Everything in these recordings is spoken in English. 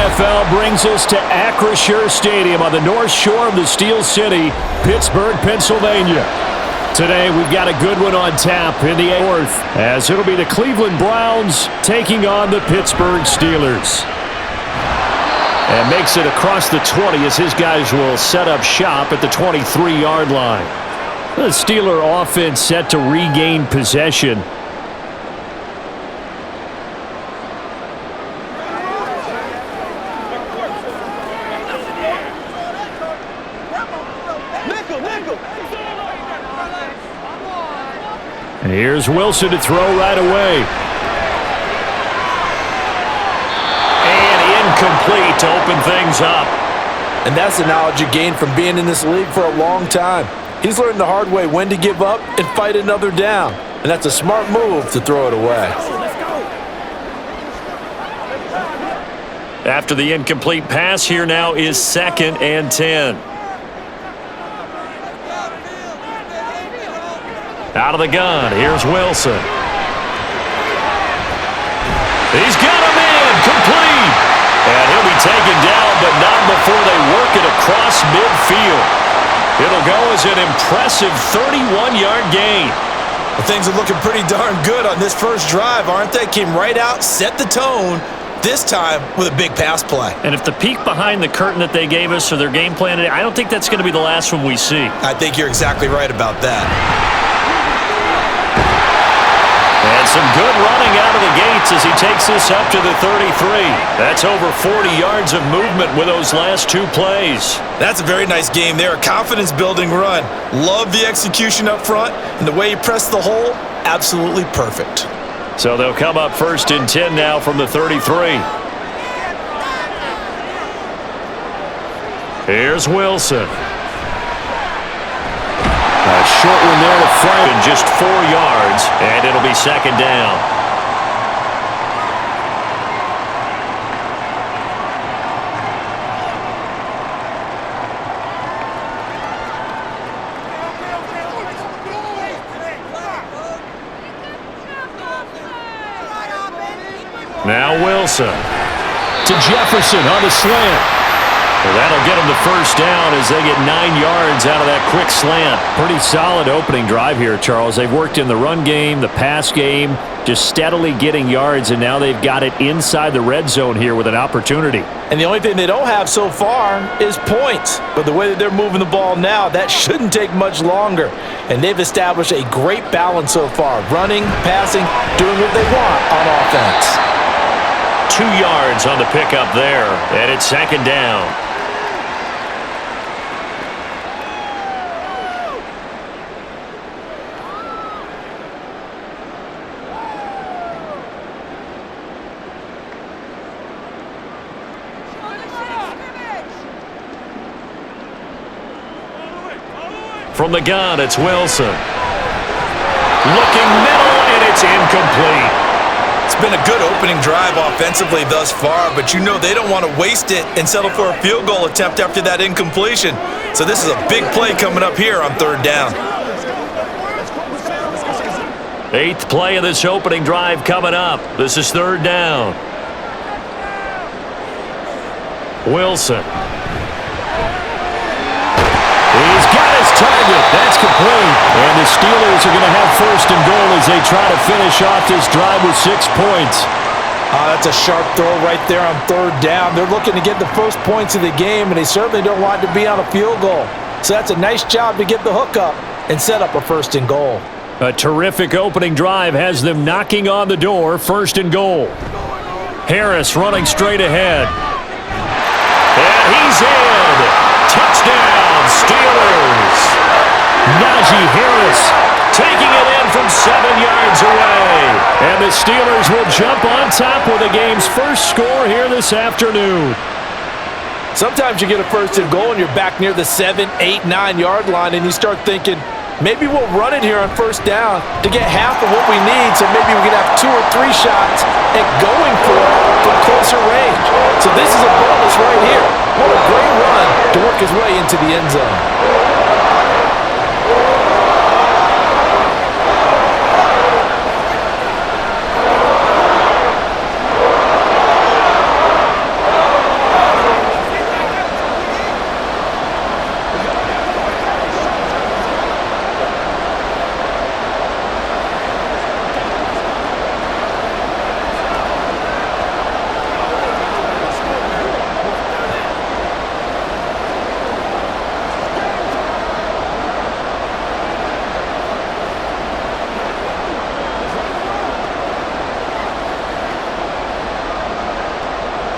NFL brings us to Acrisure Stadium on the north shore of the Steel City, Pittsburgh, Pennsylvania. Today, we've got a good one on tap in the north, as it'll be the Cleveland Browns taking on the Pittsburgh Steelers. And makes it across the 20 as his guys will set up shop at the 23-yard line. The Steeler offense set to regain possession. And here's Wilson to throw right away. And incomplete to open things up. And that's the knowledge you gain from being in this league for a long time. He's learned the hard way when to give up and fight another down. And that's a smart move to throw it away. After the incomplete pass, here now is 2nd and 10. Out of the gun, here's Wilson. He's got him in, complete. And he'll be taken down, but not before they work it across midfield. It'll go as an impressive 31-yard gain. Well, things are looking pretty darn good on this first drive, aren't they? Came right out, set the tone, this time with a big pass play. And if the peek behind the curtain that they gave us or their game plan, I don't think that's going to be the last one we see. I think you're exactly right about that. And some good running out of the gates as he takes this up to the 33. That's over 40 yards of movement with those last two plays. That's a very nice game there, a confidence-building run. Love the execution up front, and the way he pressed the hole, absolutely perfect. So they'll come up 1st and 10 now from the 33. Here's Wilson. A short one there to Frank, just 4 yards, and it'll be 2nd down. Now Wilson to Jefferson on the slant. Well, that'll get them the first down as they get 9 yards out of that quick slant. Pretty solid opening drive here, Charles. They've worked in the run game, the pass game, just steadily getting yards, and now they've got it inside the red zone here with an opportunity. And the only thing they don't have so far is points. But the way that they're moving the ball now, that shouldn't take much longer. And they've established a great balance so far. Running, passing, doing what they want on offense. 2 yards on the pickup there, and it's 2nd down. From the gun, it's Wilson. Looking middle, and it's incomplete. It's been a good opening drive offensively thus far, but you know they don't want to waste it and settle for a field goal attempt after that incompletion. So this is a big play coming up here on 3rd down. 8th play of this opening drive coming up. This is 3rd down. Wilson. He's got his target. That's complete. And the Steelers are going to have 1st and goal as they try to finish off this drive with 6 points. That's a sharp throw right there on 3rd down. They're looking to get the first points of the game, and they certainly don't want it to be on a field goal. So that's a nice job to get the hook up and set up a 1st and goal. A terrific opening drive has them knocking on the door. 1st and goal. Harris running straight ahead. And he's in. Touchdown, Steelers. Najee Harris taking it in from 7 yards away. And the Steelers will jump on top with the game's first score here this afternoon. Sometimes you get a 1st and goal and you're back near the 7, 8, 9 yard line and you start thinking, maybe we'll run it here on 1st down to get half of what we need, so maybe we can have 2 or 3 shots at going for it from closer range. So this is a bonus right here. What a great run to work his way into the end zone.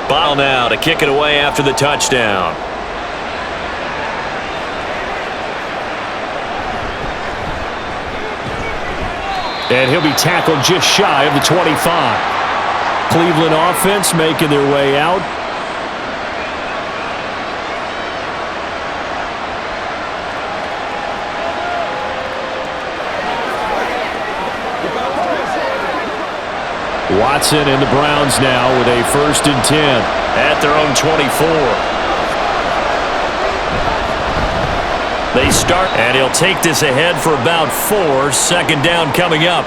Ball now to kick it away after the touchdown. And he'll be tackled just shy of the 25. Cleveland offense making their way out. Watson and the Browns now with a 1st and 10 at their own 24. They start, and he'll take this ahead for about 4. 2nd down coming up.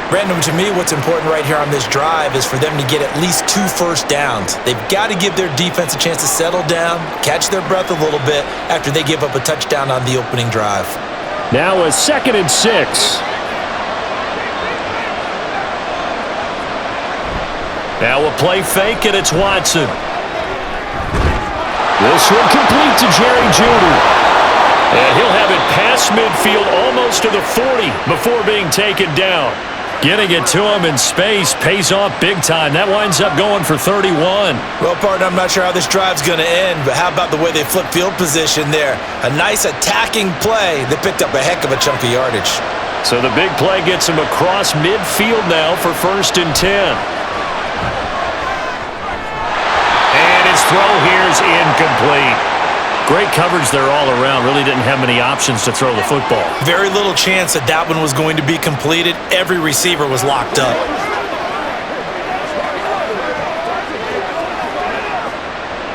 Brandon, to me, what's important right here on this drive is for them to get at least 2 first downs. They've got to give their defense a chance to settle down, catch their breath a little bit after they give up a touchdown on the opening drive. Now a 2nd and 6. Now a play fake, and it's Watson. This one complete to Jerry Jeudy. And he'll have it past midfield almost to the 40 before being taken down. Getting it to him in space pays off big time. That winds up going for 31. Well, partner, I'm not sure how this drive's going to end, but how about the way they flip field position there? A nice attacking play that picked up a heck of a chunk of yardage. So the big play gets him across midfield now for 1st and 10. And his throw here's incomplete. Great coverage there all around. Really didn't have many options to throw the football. Very little chance that that one was going to be completed. Every receiver was locked up.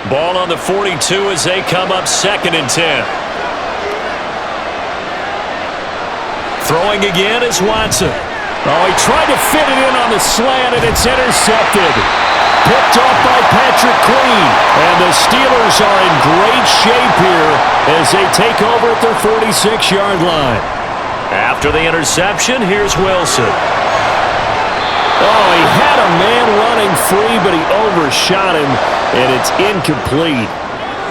Ball on the 42 as they come up 2nd and 10. Throwing again is Watson. Oh, he tried to fit it in on the slant, and it's intercepted. Picked off by Patrick Queen. And the Steelers are in great shape here as they take over at their 46-yard line. After the interception, here's Wilson. Oh, he had a man running free, but he overshot him, and it's incomplete.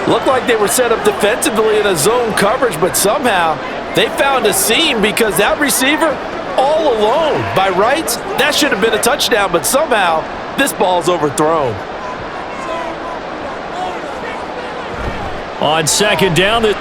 Looked like they were set up defensively in a zone coverage, but somehow they found a seam because that receiver all alone. By rights, that should have been a touchdown, but somehow this ball's overthrown. On 2nd down, there he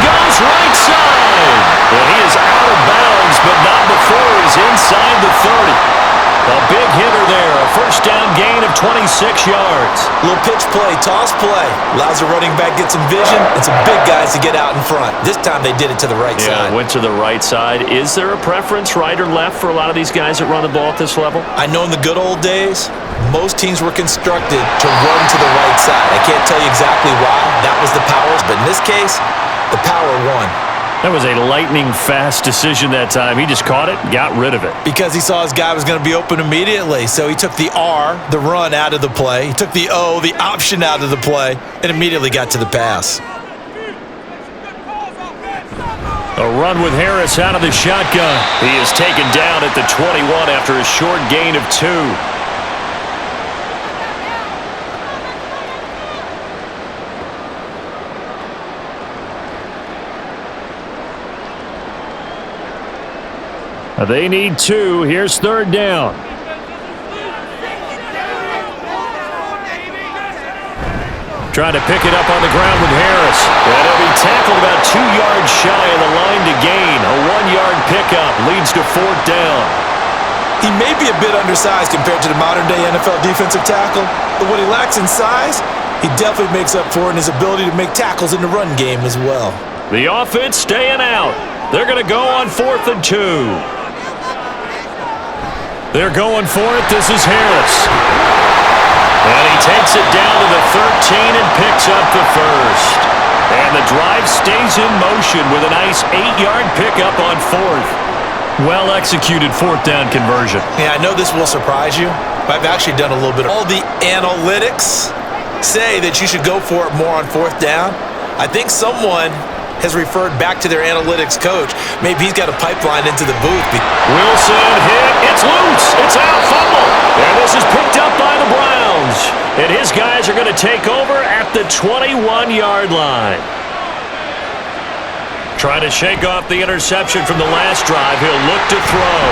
goes, right side. And he is out of bounds, but not before he's inside the 30. A big hitter there, a 1st down gain of 26 yards. Little pitch play, toss play. Allows the running back to get some vision and some big guys to get out in front. This time they did it to the right side. Yeah, went to the right side. Is there a preference, right or left, for a lot of these guys that run the ball at this level? I know in the good old days, most teams were constructed to run to the right side. I can't tell you exactly why. That was the powers, but in this case, the power won. That was a lightning-fast decision that time. He just caught it and got rid of it. Because he saw his guy was going to be open immediately. So he took the R, the run, out of the play. He took the O, the option, out of the play, and immediately got to the pass. A run with Harris out of the shotgun. He is taken down at the 21 after a short gain of 2. They need 2. Here's 3rd down. Trying to pick it up on the ground with Harris. And he'll be tackled about 2 yards shy of the line to gain. A 1-yard pickup leads to 4th down. He may be a bit undersized compared to the modern-day NFL defensive tackle, but what he lacks in size, he definitely makes up for in his ability to make tackles in the run game as well. The offense staying out. They're going to go on 4th and 2. They're going for it. This is Harris. And he takes it down to the 13 and picks up the 1st. And the drive stays in motion with a nice 8-yard pickup on 4th. Well-executed 4th down conversion. Yeah, I know this will surprise you, but I've actually done a little bit of all the analytics say that you should go for it more on 4th down. I think someone has referred back to their analytics coach. Maybe he's got a pipeline into the booth. Wilson hit. It's loose. It's out. Fumble. And this is picked up by the Browns. And his guys are going to take over at the 21-yard line. Trying to shake off the interception from the last drive. He'll look to throw.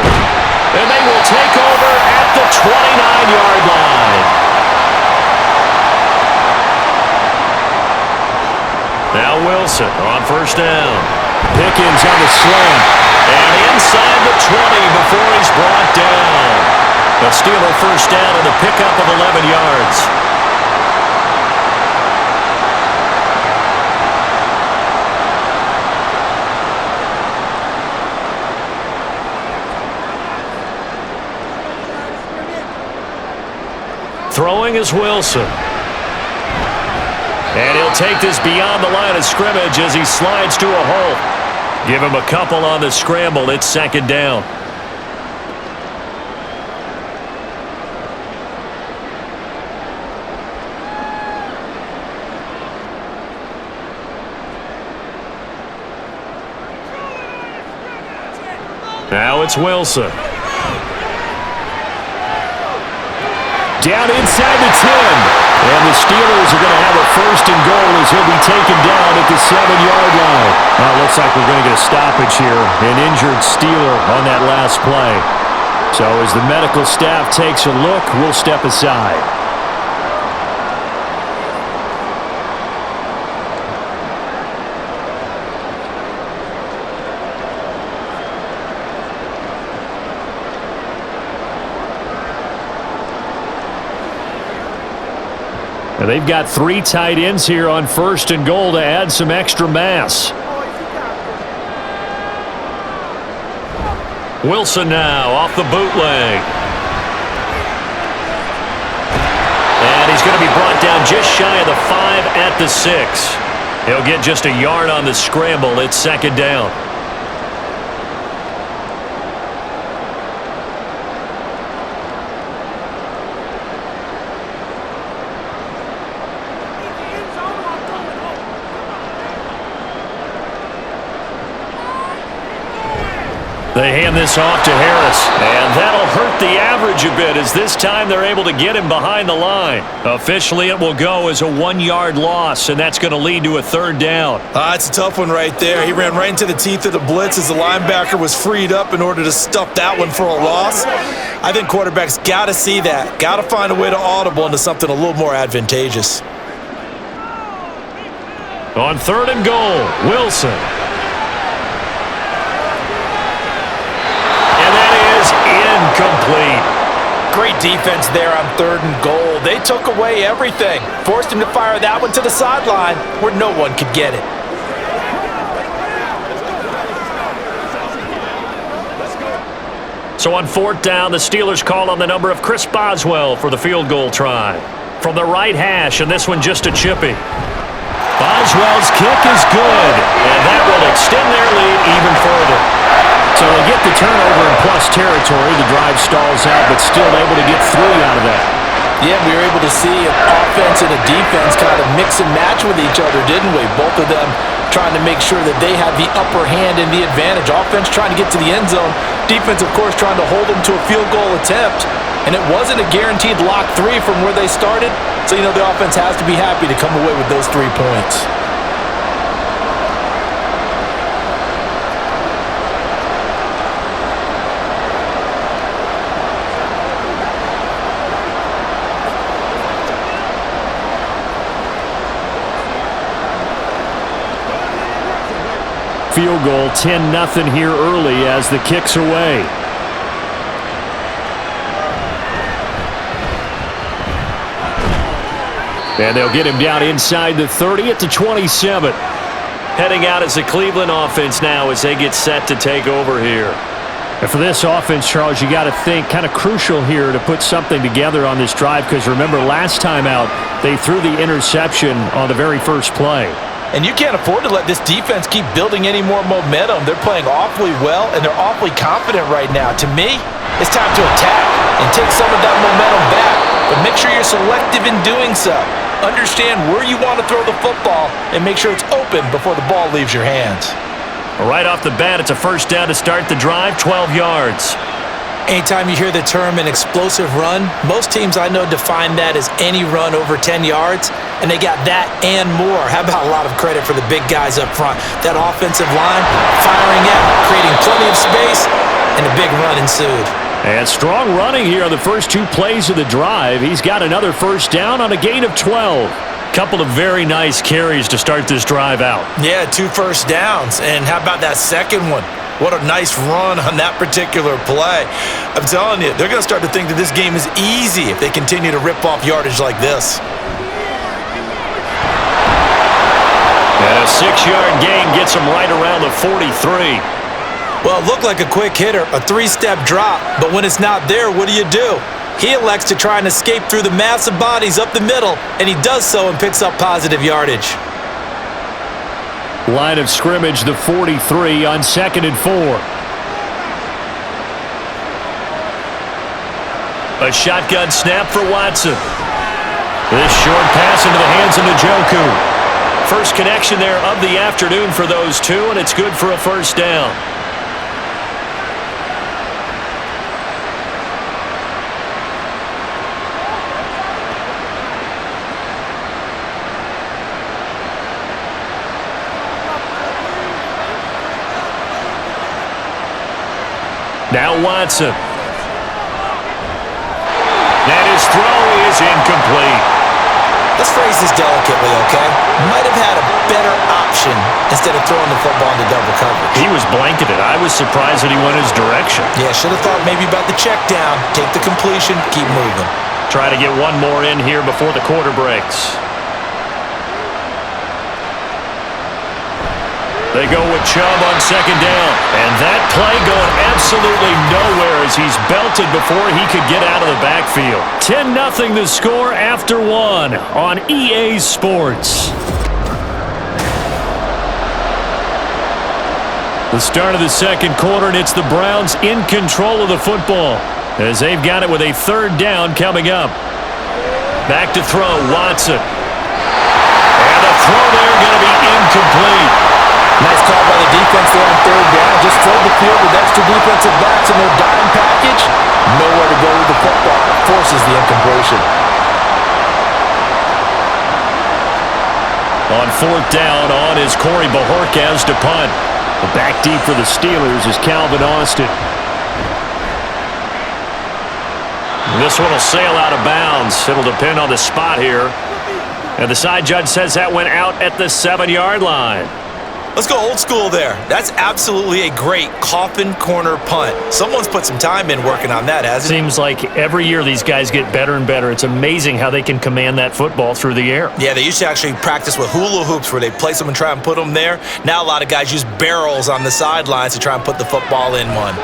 And they will take over at the 29-yard line. Now Wilson on first down. Pickens on the slant. And inside the 20 before he's brought down. A Steeler first down on the pickup of 11 yards. Throwing is Wilson. And he'll take this beyond the line of scrimmage as he slides to a hole. Give him a couple on the scramble. It's second down. Now it's Wilson. Down inside the 10. And the Steelers are going to have a first and goal as he'll be taken down at the 7-yard line. Now it looks like we're going to get a stoppage here. An injured Steeler on that last play. So as the medical staff takes a look, we'll step aside. And they've got 3 tight ends here on first and goal to add some extra mass. Wilson now off the bootleg. And he's going to be brought down just shy of the 5 at the 6. He'll get just a yard on the scramble. It's second down. They hand this off to Harris, and that'll hurt the average a bit as this time they're able to get him behind the line. Officially, it will go as a 1-yard loss, and that's going to lead to a third down. It's a tough one right there. He ran right into the teeth of the blitz as the linebacker was freed up in order to stuff that one for a loss. I think quarterbacks got to see that. Got to find a way to audible into something a little more advantageous. On third and goal, Wilson. Incomplete. Great defense there on third and goal. They took away everything. Forced him to fire that one to the sideline where no one could get it. So on fourth down, the Steelers call on the number of Chris Boswell for the field goal try. From the right hash, and this one just a chippy. Boswell's kick is good, and that will extend their lead even further. So they get the turnover in plus territory. The drive stalls out, but still able to get 3 out of that. Yeah, we were able to see an offense and a defense kind of mix and match with each other, didn't we? Both of them trying to make sure that they have the upper hand and the advantage. Offense trying to get to the end zone. Defense, of course, trying to hold them to a field goal attempt. And it wasn't a guaranteed lock 3 from where they started. So, you know, the offense has to be happy to come away with those 3 points. Field goal, 10-0 here early as the kick's away. And they'll get him down inside the 30 at the 27. Heading out as the Cleveland offense now as they get set to take over here. And for this offense, Charles, you got to think kind of crucial here to put something together on this drive because remember last time out they threw the interception on the very first play. And you can't afford to let this defense keep building any more momentum. They're playing awfully well, and they're awfully confident right now. To me, it's time to attack and take some of that momentum back. But make sure you're selective in doing so. Understand where you want to throw the football and make sure it's open before the ball leaves your hands. Right off the bat, it's a first down to start the drive, 12 yards. Anytime you hear the term an explosive run, most teams I know define that as any run over 10 yards. and they got that and more. How about a lot of credit for the big guys up front? That offensive line firing out, creating plenty of space, and a big run ensued. And strong running here on the first 2 plays of the drive. He's got another first down on a gain of 12. Couple of very nice carries to start this drive out. Yeah, 2 first downs. And how about that second one? What a nice run on that particular play. I'm telling you, they're going to start to think that this game is easy if they continue to rip off yardage like this. And a 6-yard gain gets him right around the 43. Well, it looked like a quick hitter, a 3-step drop, but when it's not there, what do? He elects to try and escape through the massive bodies up the middle, and he does so and picks up positive yardage. Line of scrimmage, the 43 on 2nd and 4. A shotgun snap for Watson. This short pass into the hands of Njoku. First connection there of the afternoon for those two, and it's good for a first down. Now Watson. And his throw is incomplete. Let's phrase this delicately, okay? Might have had a better option instead of throwing the football into double coverage. He was blanketed. I was surprised that he went his direction. Yeah, should have thought maybe about the check down, take the completion, keep moving. Try to get one more in here before the quarter breaks. They go with Chubb on 2nd down. And that play going absolutely nowhere as he's belted before he could get out of the backfield. 10-0 the score after 1 on EA Sports. The start of the second quarter, and it's the Browns in control of the football as they've got it with a 3rd down coming up. Back to throw, Watson. And the throw there going to be incomplete. Nice call by the defense there on 3rd down. Just flood the field with extra defensive backs in their dime package. Nowhere to go with the football. Forces the incompletion. On 4th down, on is Corey Bajorquez to punt. The back deep for the Steelers is Calvin Austin. This one will sail out of bounds. It'll depend on the spot here. And the side judge says that went out at the 7-yard line. Let's go old school there. That's absolutely a great coffin corner punt. Someone's put some time in working on that, hasn't it? Seems like every year these guys get better and better. It's amazing how they can command that football through the air. Yeah, they used to actually practice with hula hoops where they place them and try and put them there. Now a lot of guys use barrels on the sidelines to try and put the football in one.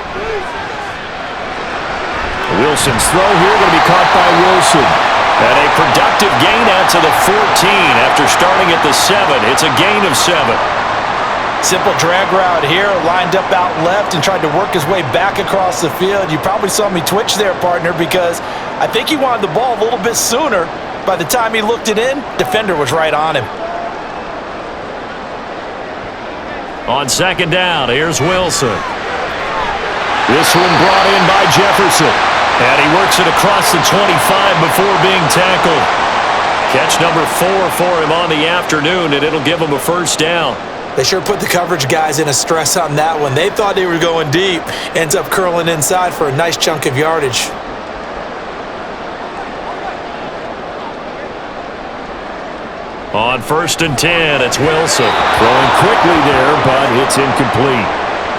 Wilson's throw here going to be caught by Wilson. And a productive gain out to the 14 after starting at the 7. It's a gain of 7. Simple drag route here, lined up out left and tried to work his way back across the field. You probably saw me twitch there, partner, because I think he wanted the ball a little bit sooner. By the time he looked it in, defender was right on him. On 2nd down, here's Wilson. This one brought in by Jefferson. And he works it across the 25 before being tackled. Catch number 4 for him on the afternoon, and it'll give him a first down. They sure put the coverage guys in a stress on that one. They thought they were going deep. Ends up curling inside for a nice chunk of yardage. On 1st and 10, it's Wilson. Throwing quickly there, but it's incomplete.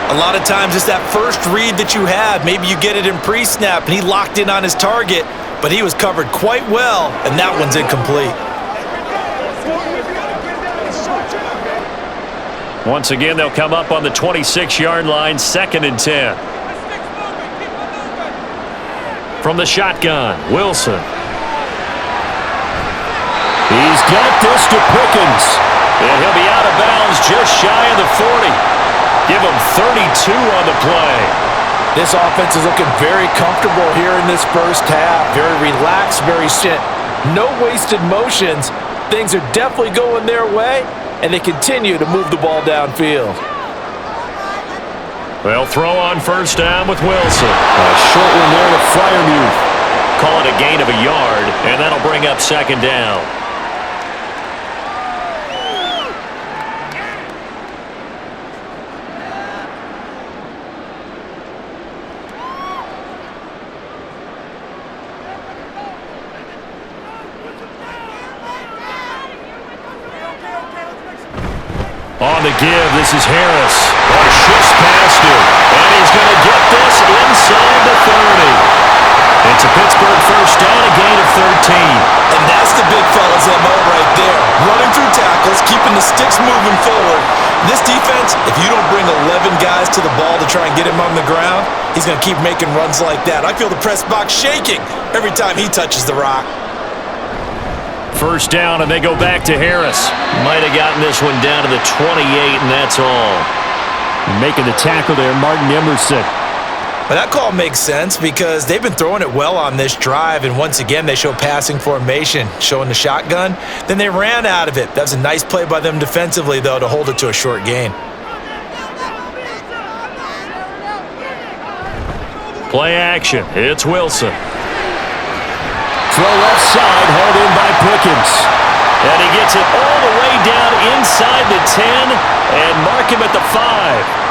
A lot of times it's that first read that you have. Maybe you get it in pre-snap, and he locked in on his target, but he was covered quite well, and that one's incomplete. Once again, they'll come up on the 26-yard line, 2nd and 10. From the shotgun, Wilson. He's got this to Pickens. And he'll be out of bounds just shy of the 40. Give him 32 on the play. This offense is looking very comfortable here in this first half. Very relaxed, very sit. No wasted motions. Things are definitely going their way, and they continue to move the ball downfield. They'll throw on 1st down with Wilson. A short one there to Freiermuth. Call it a gain of a yard, and that'll bring up 2nd down. On the give, this is Harris. Oh, shifts past him. And he's going to get this inside the 30. It's a Pittsburgh first down, a gain of 13. And that's the big fella's MO right there. Running through tackles, keeping the sticks moving forward. This defense, if you don't bring 11 guys to the ball to try and get him on the ground, he's going to keep making runs like that. I feel the press box shaking every time he touches the rock. First down, and they go back to Harris. Might have gotten this one down to the 28, and that's all. Making the tackle there, Martin Emerson. But that call makes sense because they've been throwing it well on this drive, and once again they show passing formation, showing the shotgun. Then they ran out of it. That was a nice play by them defensively, though, to hold it to a short gain. Play action. It's Wilson. Throw left side, held in by Pickens. And he gets it all the way down inside the 10 and mark him at the 5.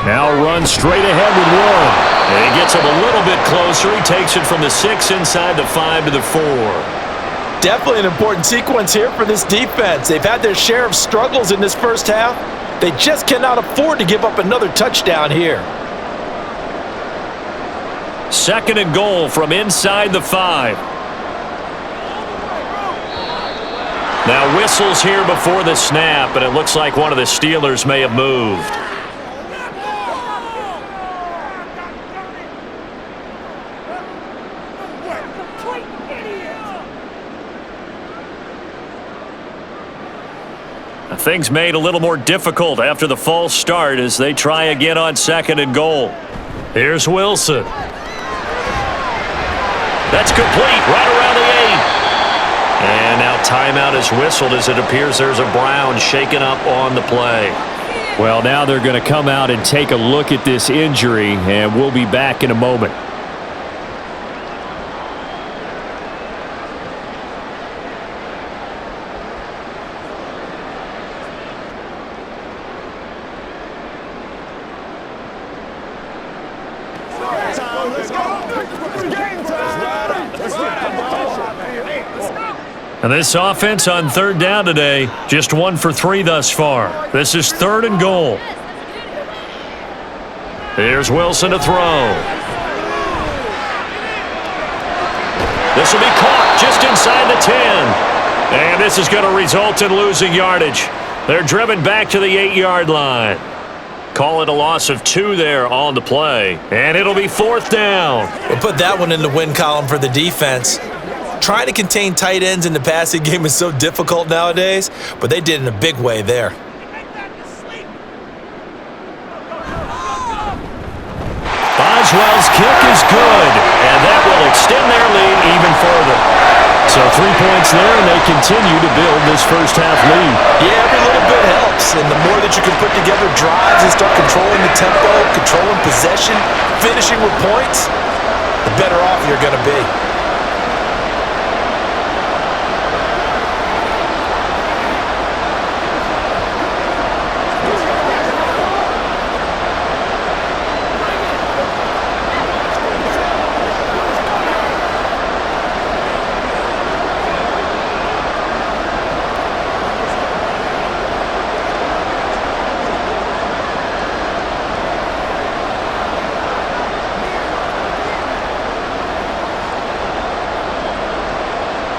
Now runs straight ahead with Warren. And he gets him a little bit closer. He takes it from the 6 inside the 5 to the 4. Definitely an important sequence here for this defense. They've had their share of struggles in this first half. They just cannot afford to give up another touchdown here. Second and goal from inside the 5. Now whistles here before the snap, and it looks like one of the Steelers may have moved. Things made a little more difficult after the false start as they try again on second and goal. Here's Wilson. That's complete right around the 8. And now timeout is whistled as it appears there's a Brown shaken up on the play. Well, now they're going to come out and take a look at this injury, and we'll be back in a moment. And this offense on third down today, just 1 for 3 thus far. This is third and goal. Here's Wilson to throw. This will be caught just inside the 10. And this is going to result in losing yardage. They're driven back to the 8-yard line. Call it a loss of 2 there on the play. And it'll be fourth down. We'll put that one in the win column for the defense. Trying to contain tight ends in the passing game is so difficult nowadays, but they did in a big way there. Boswell's kick is good, and that will extend their lead even further. So 3 points there, and they continue to build this first half lead. Yeah, every little bit helps, and the more that you can put together drives and start controlling the tempo, controlling possession, finishing with points, the better off you're going to be.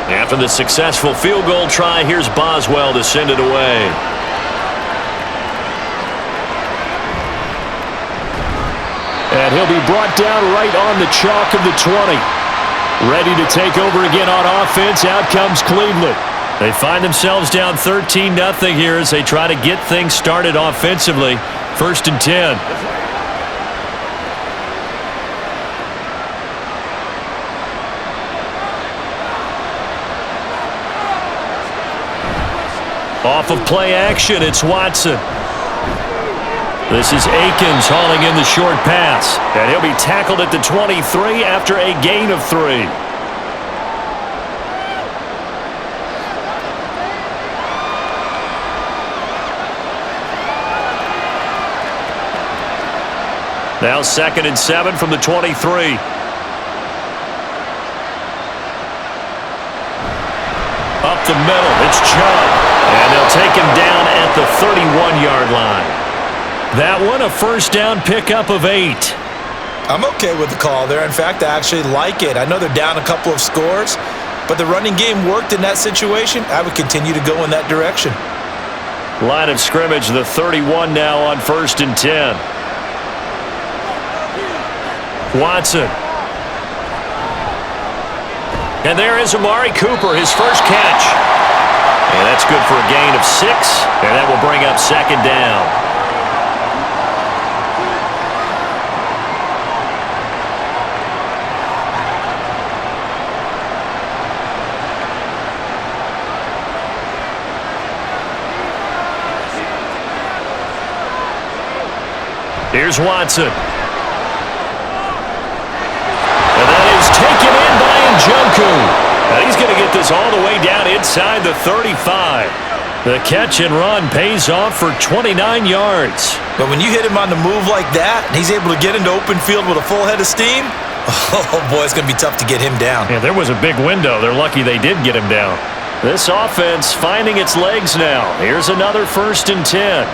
After the successful field goal try, here's Boswell to send it away. And he'll be brought down right on the chalk of the 20. Ready to take over again on offense. Out comes Cleveland. They find themselves down 13-0 here as they try to get things started offensively. First and 10. Off of play action, it's Watson. This is Akins hauling in the short pass. And he'll be tackled at the 23 after a gain of 3. Now 2nd and 7 from the 23. Up the middle, it's Chubb. And they'll take him down at the 31-yard line. That one, a first down pickup of 8. I'm okay with the call there. In fact, I actually like it. I know they're down a couple of scores, but the running game worked in that situation. I would continue to go in that direction. Line of scrimmage, the 31 now on 1st and 10. Watson. And there is Amari Cooper, his first catch. And that's good for a gain of 6, and that will bring up 2nd down. Here's Watson. And that is taken in by Njoku. And he's going to get this all the way down inside the 35. The catch and run pays off for 29 yards. But when you hit him on the move like that, and he's able to get into open field with a full head of steam, oh boy, it's going to be tough to get him down. Yeah, there was a big window. They're lucky they did get him down. This offense finding its legs now. Here's another 1st and 10.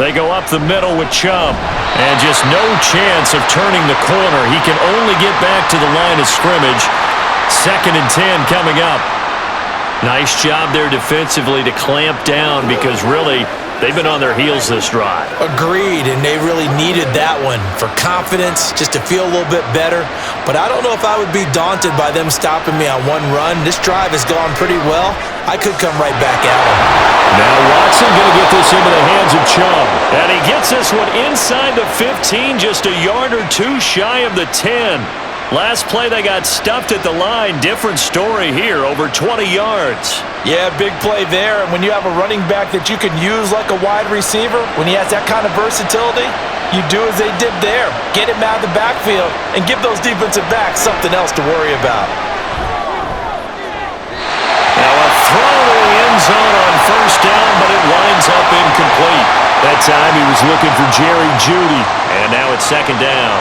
They go up the middle with Chubb. And just no chance of turning the corner. He can only get back to the line of scrimmage. 2nd and 10 coming up. Nice job there defensively to clamp down because really they've been on their heels this drive. Agreed, and they really needed that one for confidence, just to feel a little bit better. But I don't know if I would be daunted by them stopping me on one run. This drive has gone pretty well. I could come right back at him. Now Watson going to get this into the hands of Chubb. And he gets this one inside the 15, just a yard or 2 shy of the 10. Last play they got stuffed at the line. Different story here, over 20 yards. Yeah, big play there. And when you have a running back that you can use like a wide receiver, when he has that kind of versatility, you do as they did there. Get him out of the backfield and give those defensive backs something else to worry about. Now a throw to the end zone on 1st down, but it winds up incomplete. That time he was looking for Jerry Jeudy, and now it's 2nd down.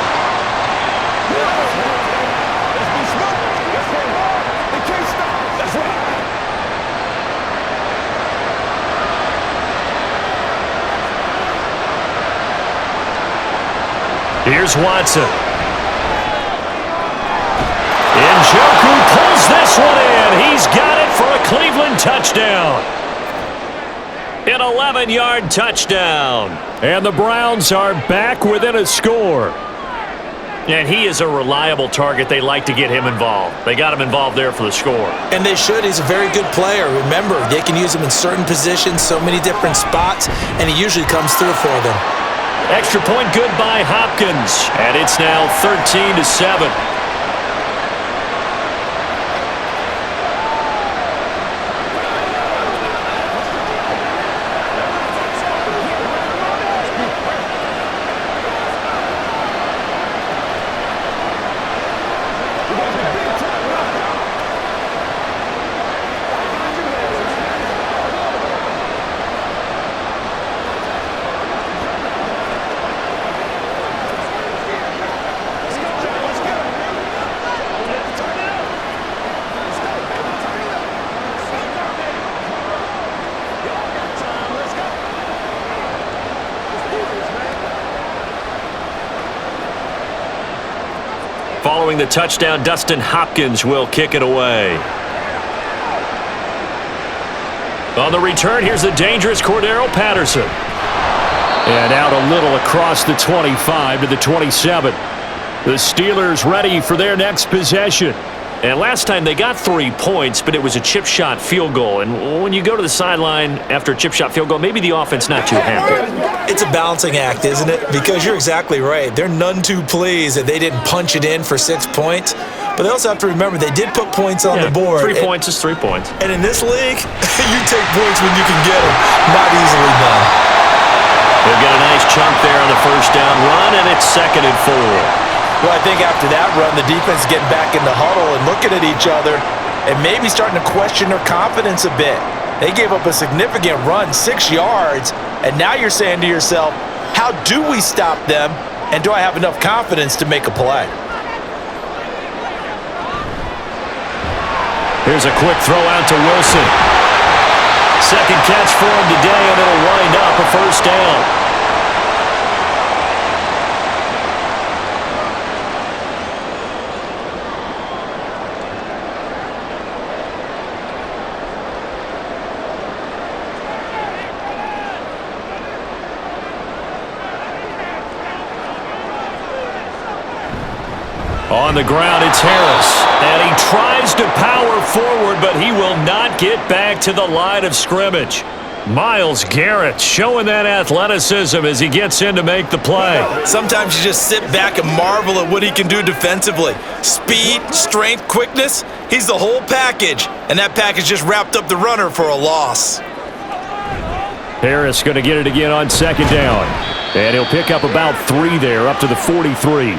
Here's Watson. Njoku pulls this one in. He's got it for a Cleveland touchdown. An 11-yard touchdown. And the Browns are back within a score. And he is a reliable target. They like to get him involved. They got him involved there for the score. And they should. He's a very good player. Remember, they can use him in certain positions, so many different spots, and he usually comes through for them. Extra point good by Hopkins. And it's now 13-7. Following the touchdown, Dustin Hopkins will kick it away. On the return, here's the dangerous Cordero Patterson. And out a little across the 25 to the 27. The Steelers ready for their next possession. And last time they got 3 points, but it was a chip shot field goal. And when you go to the sideline after a chip shot field goal, maybe the offense not too happy. It's a balancing act, isn't it? Because you're exactly right. They're none too pleased that they didn't punch it in for 6 points. But they also have to remember they did put points on the board. 3 points is 3 points. And in this league, you take points when you can get them. Not easily done. They've got a nice chunk there on the first down run, and it's 2nd and 4. Well, I think after that run, the defense is getting back in the huddle and looking at each other and maybe starting to question their confidence a bit. They gave up a significant run, 6 yards, and now you're saying to yourself, How do we stop them, and do I have enough confidence to make a play? Here's a quick throw out to Wilson. Second catch for him today, and it'll wind up a first down. On the ground, it's Harris. And he tries to power forward, but he will not get back to the line of scrimmage. Myles Garrett showing that athleticism as he gets in to make the play. Sometimes you just sit back and marvel at what he can do defensively. Speed, strength, quickness, he's the whole package. And that package just wrapped up the runner for a loss. Harris going to get it again on second down. And he'll pick up about 3 there, up to the 43.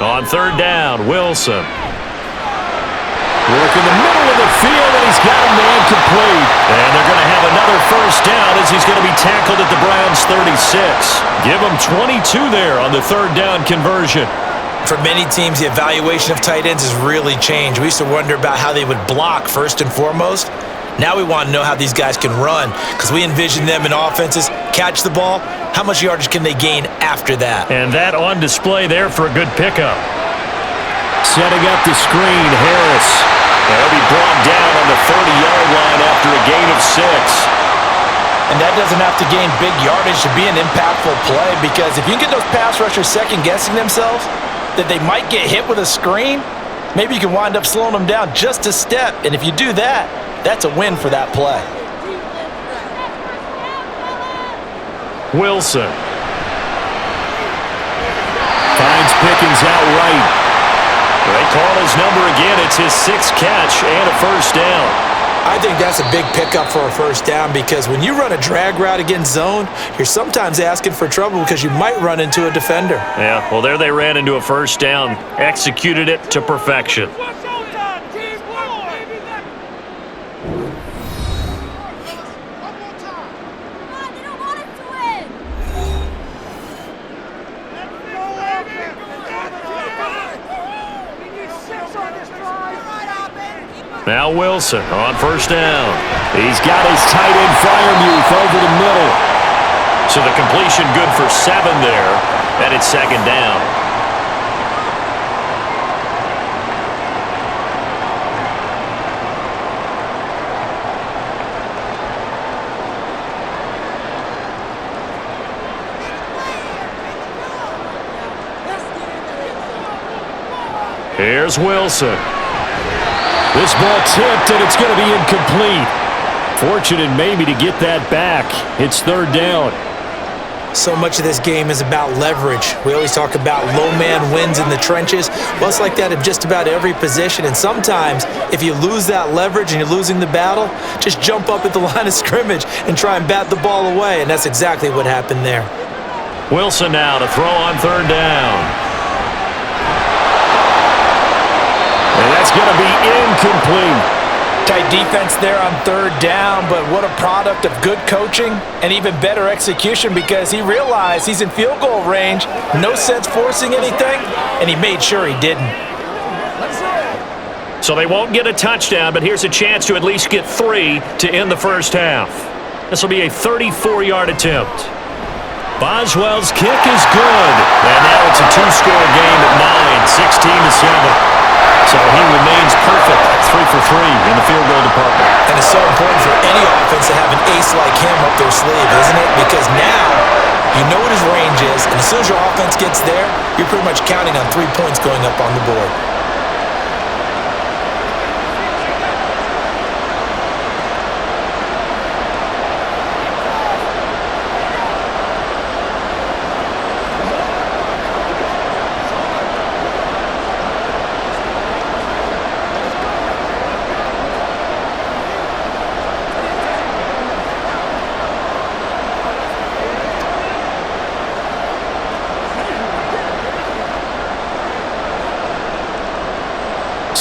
On third down, Wilson. Work in the middle of the field, and he's got a man complete. And they're going to have another first down as he's going to be tackled at the Browns' 36. Give him 22 there on the third down conversion. For many teams, the evaluation of tight ends has really changed. We used to wonder about how they would block first and foremost. Now we want to know how these guys can run because we envision them in offenses, catch the ball, how much yardage can they gain after that? And that on display there for a good pickup. Setting up the screen, Harris. He'll be brought down on the 30-yard line after a gain of 6. And that doesn't have to gain big yardage to be an impactful play because if you can get those pass rushers second-guessing themselves that they might get hit with a screen, maybe you can wind up slowing them down just a step. And if you do that, that's a win for that play. Wilson. Finds Pickens out right. They call his number again. It's his 6th catch and a first down. I think that's a big pickup for a first down because when you run a drag route against zone, you're sometimes asking for trouble because you might run into a defender. Yeah, well, there they ran into a first down. Executed it to perfection. Now Wilson on first down. He's got his tight end Freiermuth over the middle. So the completion good for 7 there, and it's second down. Here's Wilson. This ball tipped, and it's going to be incomplete. Fortunate maybe to get that back. It's third down. So much of this game is about leverage. We always talk about low man wins in the trenches. Well, it's like that in just about every position. And sometimes, if you lose that leverage and you're losing the battle, just jump up at the line of scrimmage and try and bat the ball away. And that's exactly what happened there. Wilson now to throw on third down. And that's going to be incomplete. Tight defense there on third down, but what a product of good coaching and even better execution because he realized he's in field goal range, no sense forcing anything, and he made sure he didn't. So they won't get a touchdown, but here's a chance to at least get 3 to end the first half. This will be a 34-yard attempt. Boswell's kick is good, and now it's a 2-score game at 9, 16-7. So he remains perfect, 3 for 3 in the field goal department. And it's so important for any offense to have an ace like him up their sleeve, isn't it? Because now you know what his range is, and as soon as your offense gets there, you're pretty much counting on 3 points going up on the board.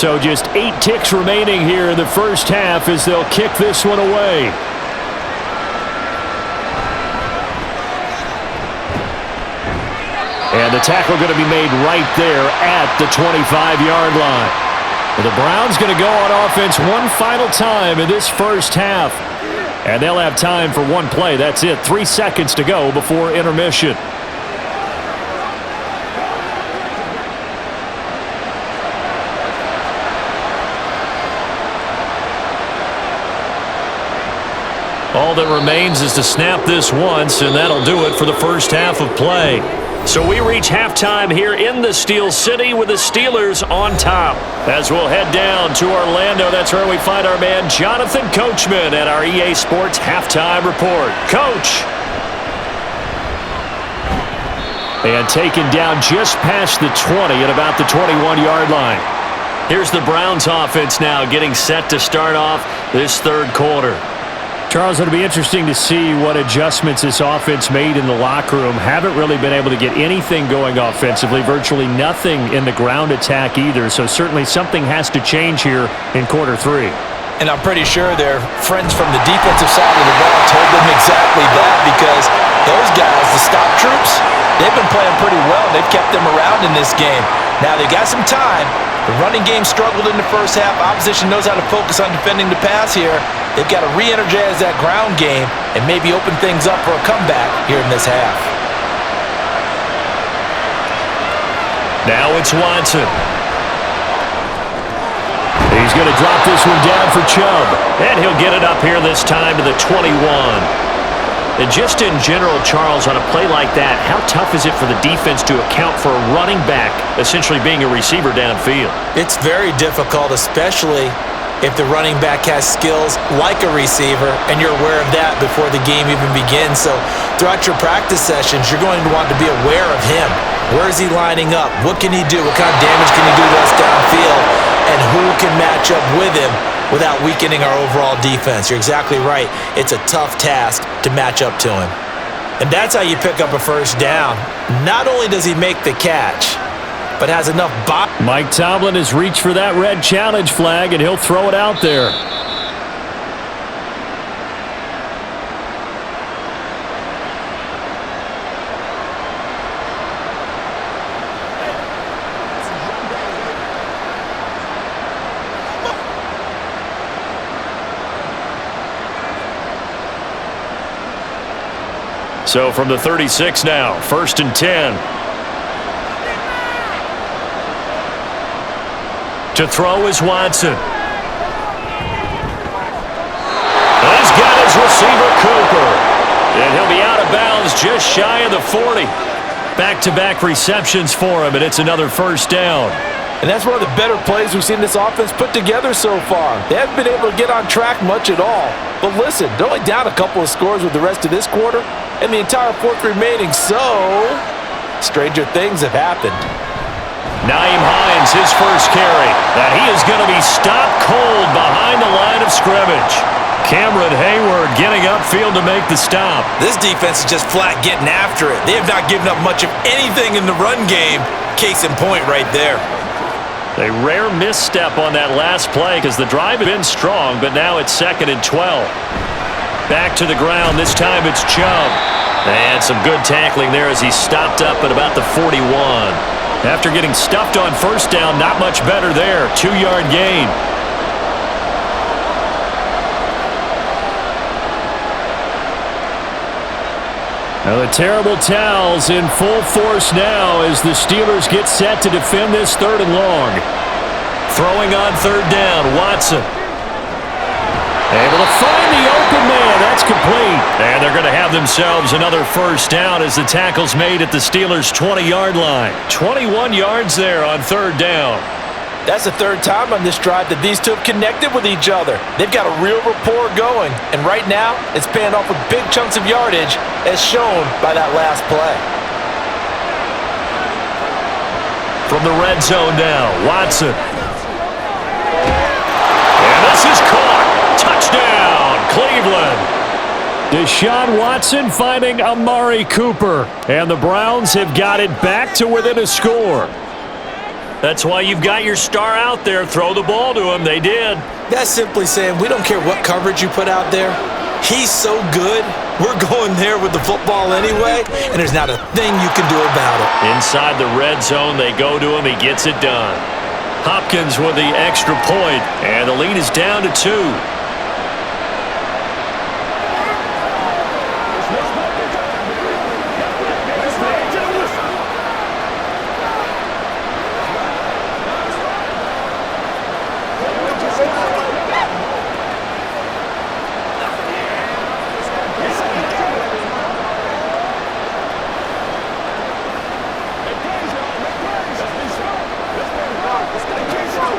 So just 8 ticks remaining here in the first half as they'll kick this one away. And the tackle going to be made right there at the 25-yard line. The Browns going to go on offense one final time in this first half. And they'll have time for one play. That's it. 3 seconds to go before intermission. All that remains is to snap this once, and that'll do it for the first half of play. So we reach halftime here in the Steel City with the Steelers on top. As we'll head down to Orlando, that's where we find our man Jonathan Coachman at our EA Sports Halftime Report. Coach! And taken down just past the 20 at about the 21-yard line. Here's the Browns offense now getting set to start off this third quarter. Charles, it'll be interesting to see what adjustments this offense made in the locker room. Haven't really been able to get anything going offensively, virtually nothing in the ground attack either. So certainly something has to change here in quarter 3. And I'm pretty sure their friends from the defensive side of the ball told them exactly that, because those guys, the stop troops, they've been playing pretty well. They've kept them around in this game. Now they got some time. The running game struggled in the first half. Opposition knows how to focus on defending the pass here. They've got to re-energize that ground game and maybe open things up for a comeback here in this half. Now it's Watson. He's going to drop this one down for Chubb. And he'll get it up here this time to the 21. And just in general, Charles, on a play like that, how tough is it for the defense to account for a running back essentially being a receiver downfield? It's very difficult, especially if the running back has skills like a receiver, and you're aware of that before the game even begins. So throughout your practice sessions, you're going to want to be aware of him. Where is he lining up? What can he do? What kind of damage can he do to us downfield? And who can match up with him without weakening our overall defense? You're exactly right. It's a tough task to match up to him. And that's how you pick up a first down. Not only does he make the catch, but has enough body. Mike Tomlin has reached for that red challenge flag, and he'll throw it out there. So from the 36 now, 1st and 10. To throw is Watson. He's got his receiver, Cooper. And he'll be out of bounds just shy of the 40. Back-to-back receptions for him, and it's another first down. And that's one of the better plays we've seen this offense put together so far. They haven't been able to get on track much at all. But listen, they're only down a couple of scores with the rest of this quarter and the entire fourth remaining, so stranger things have happened. Nyheim Hines, his first carry. And he is going to be stopped cold behind the line of scrimmage. Cameron Hayward getting upfield to make the stop. This defense is just flat getting after it. They have not given up much of anything in the run game. Case in point right there. A rare misstep on that last play because the drive had been strong, but now it's 2nd and 12. Back to the ground. This time it's Chubb. And some good tackling there as he stopped up at about the 41. After getting stuffed on first down, not much better there. 2-yard gain. Now the terrible towels in full force now as the Steelers get set to defend this 3rd and long. Throwing on 3rd down, Watson. Able to find the open man. That's complete. And they're going to have themselves another first down as the tackle's made at the Steelers' 20-yard line. 21 yards there on 3rd down. That's the 3rd time on this drive that these two have connected with each other. They've got a real rapport going. And right now, it's paying off with big chunks of yardage as shown by that last play. From the red zone now, Watson. And this is caught. Touchdown, Cleveland. Deshaun Watson finding Amari Cooper. And the Browns have got it back to within a score. That's why you've got your star out there. Throw the ball to him. They did. That's simply saying we don't care what coverage you put out there. He's so good, we're going there with the football anyway, and there's not a thing you can do about it. Inside the red zone, they go to him. He gets it done. Hopkins with the extra point, and the lead is down to 2.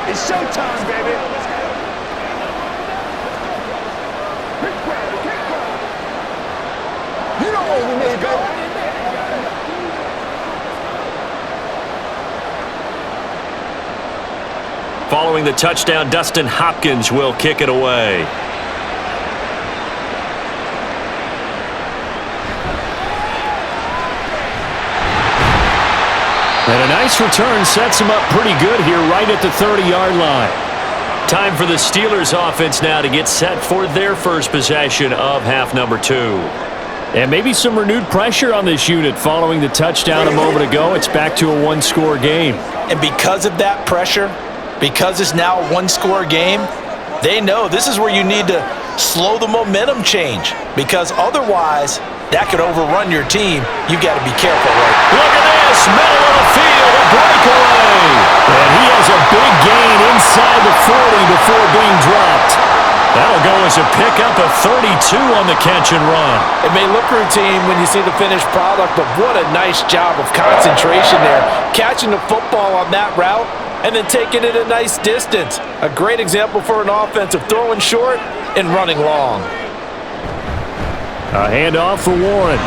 It's showtime, baby. You know what we need, baby. Following the touchdown, Dustin Hopkins will kick it away. And a nice return sets him up pretty good here right at the 30-yard line. Time for the Steelers offense now to get set for their first possession of half number 2. And maybe some renewed pressure on this unit following the touchdown a moment ago. It's back to a one-score game. And because of that pressure, because it's now a one-score game, they know this is where you need to slow the momentum change, because otherwise that could overrun your team. You got to be careful, right? Look at this, middle of the field, a breakaway. And he has a big gain inside the 40 before being dropped. That'll go as a pickup of 32 on the catch and run. It may look routine when you see the finished product, but what a nice job of concentration there. Catching the football on that route and then taking it a nice distance. A great example for an offensive throwing short and running long. A handoff for Warren.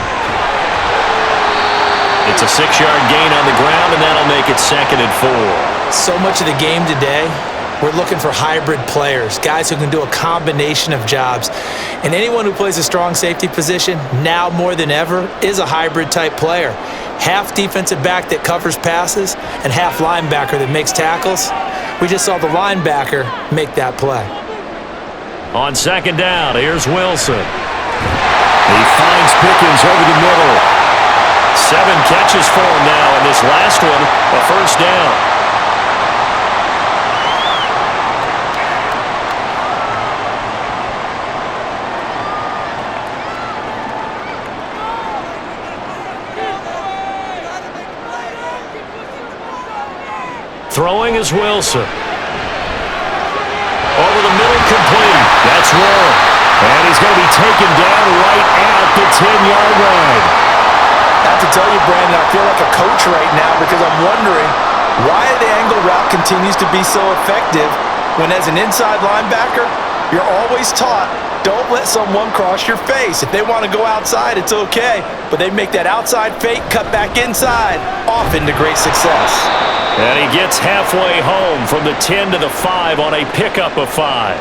It's a 6-yard gain on the ground, and that'll make it 2nd and 4. So much of the game today, we're looking for hybrid players, guys who can do a combination of jobs. And anyone who plays a strong safety position, now more than ever, is a hybrid type player. Half defensive back that covers passes and half linebacker that makes tackles. We just saw the linebacker make that play. On 2nd down, here's Wilson. He finds Pickens over the middle. 7 catches for him now, and this last one, a first down. Throwing is Wilson. Over the middle, complete. That's wrong. And he's going to be taken down right at the 10-yard line. I have to tell you, Brandon, I feel like a coach right now because I'm wondering why the angle route continues to be so effective when, as an inside linebacker, you're always taught, don't let someone cross your face. If they want to go outside, it's okay. But they make that outside fake, cut back inside, off into great success. And he gets halfway home from the 10 to the 5 on a pickup of 5.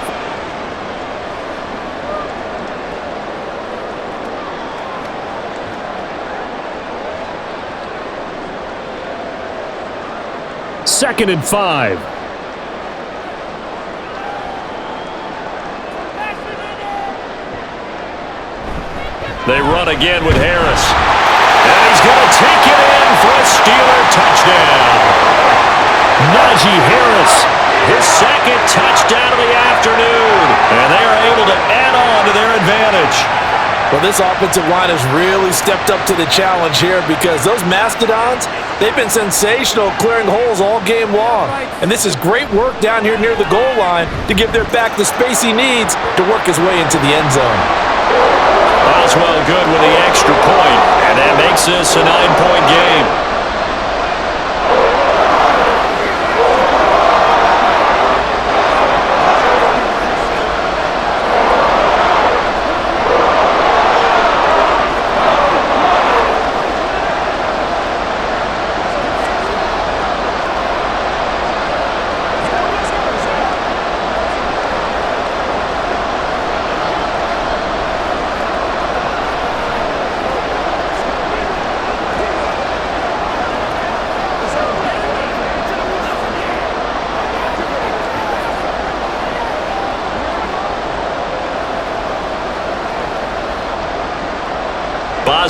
Second and 5. They run again with Harris. And he's going to take it in for a Steeler touchdown. Najee Harris, his 2nd touchdown of the afternoon. And they are able to add on to their advantage. Well, this offensive line has really stepped up to the challenge here because those Mastodons, they've been sensational clearing holes all game long. And this is great work down here near the goal line to give their back the space he needs to work his way into the end zone. Oswell good with the extra point, and that makes this a 9-point game.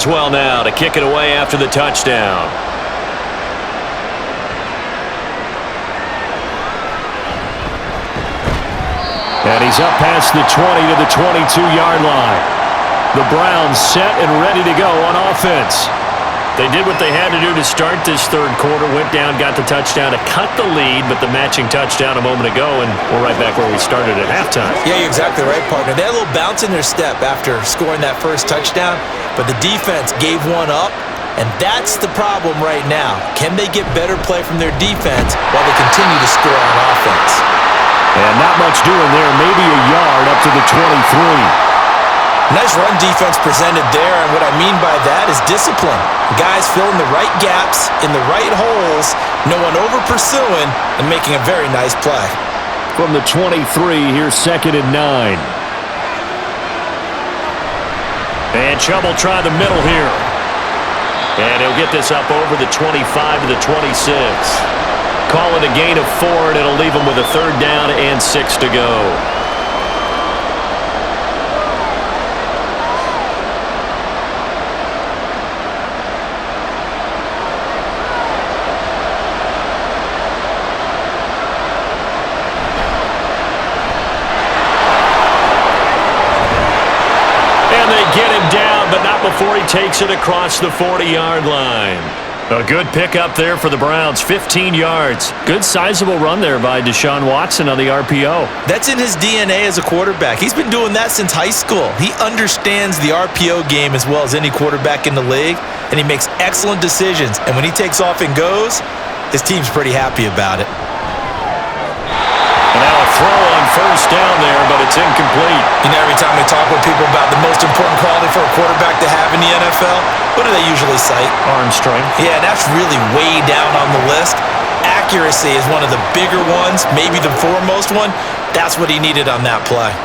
Boswell now to kick it away after the touchdown. And he's up past the 20 to the 22-yard line. The Browns set and ready to go on offense. They did what they had to do to start this third quarter, went down, got the touchdown to cut the lead, but the matching touchdown a moment ago, and we're right back where we started at halftime. Yeah, you're exactly right, partner. They had a little bounce in their step after scoring that first touchdown, but the defense gave one up, and that's the problem right now. Can they get better play from their defense while they continue to score on offense? And not much doing there, maybe a yard up to the 23. Nice run defense presented there, and what I mean by that is discipline. Guys filling the right gaps in the right holes, no one over-pursuing, and making a very nice play. From the 23, here's 2nd and 9. And Chubb will try the middle here. And he'll get this up over the 25 to the 26. Call it a gain of 4, and it'll leave him with a 3rd down and 6 to go. Get him down, but not before he takes it across the 40-yard line. A good pickup there for the Browns, 15 yards. Good sizable run there by Deshaun Watson on the RPO. That's in his DNA as a quarterback. He's been doing that since high school. He understands the RPO game as well as any quarterback in the league, and he makes excellent decisions. And when he takes off and goes, his team's pretty happy about it. And now a throw on 1st down there, but it's incomplete. You know, every time we talk with people about the most important quality for a quarterback to have in the NFL, what do they usually cite? Arm strength. Yeah, that's really way down on the list. Accuracy is one of the bigger ones, maybe the foremost one. That's what he needed on that play.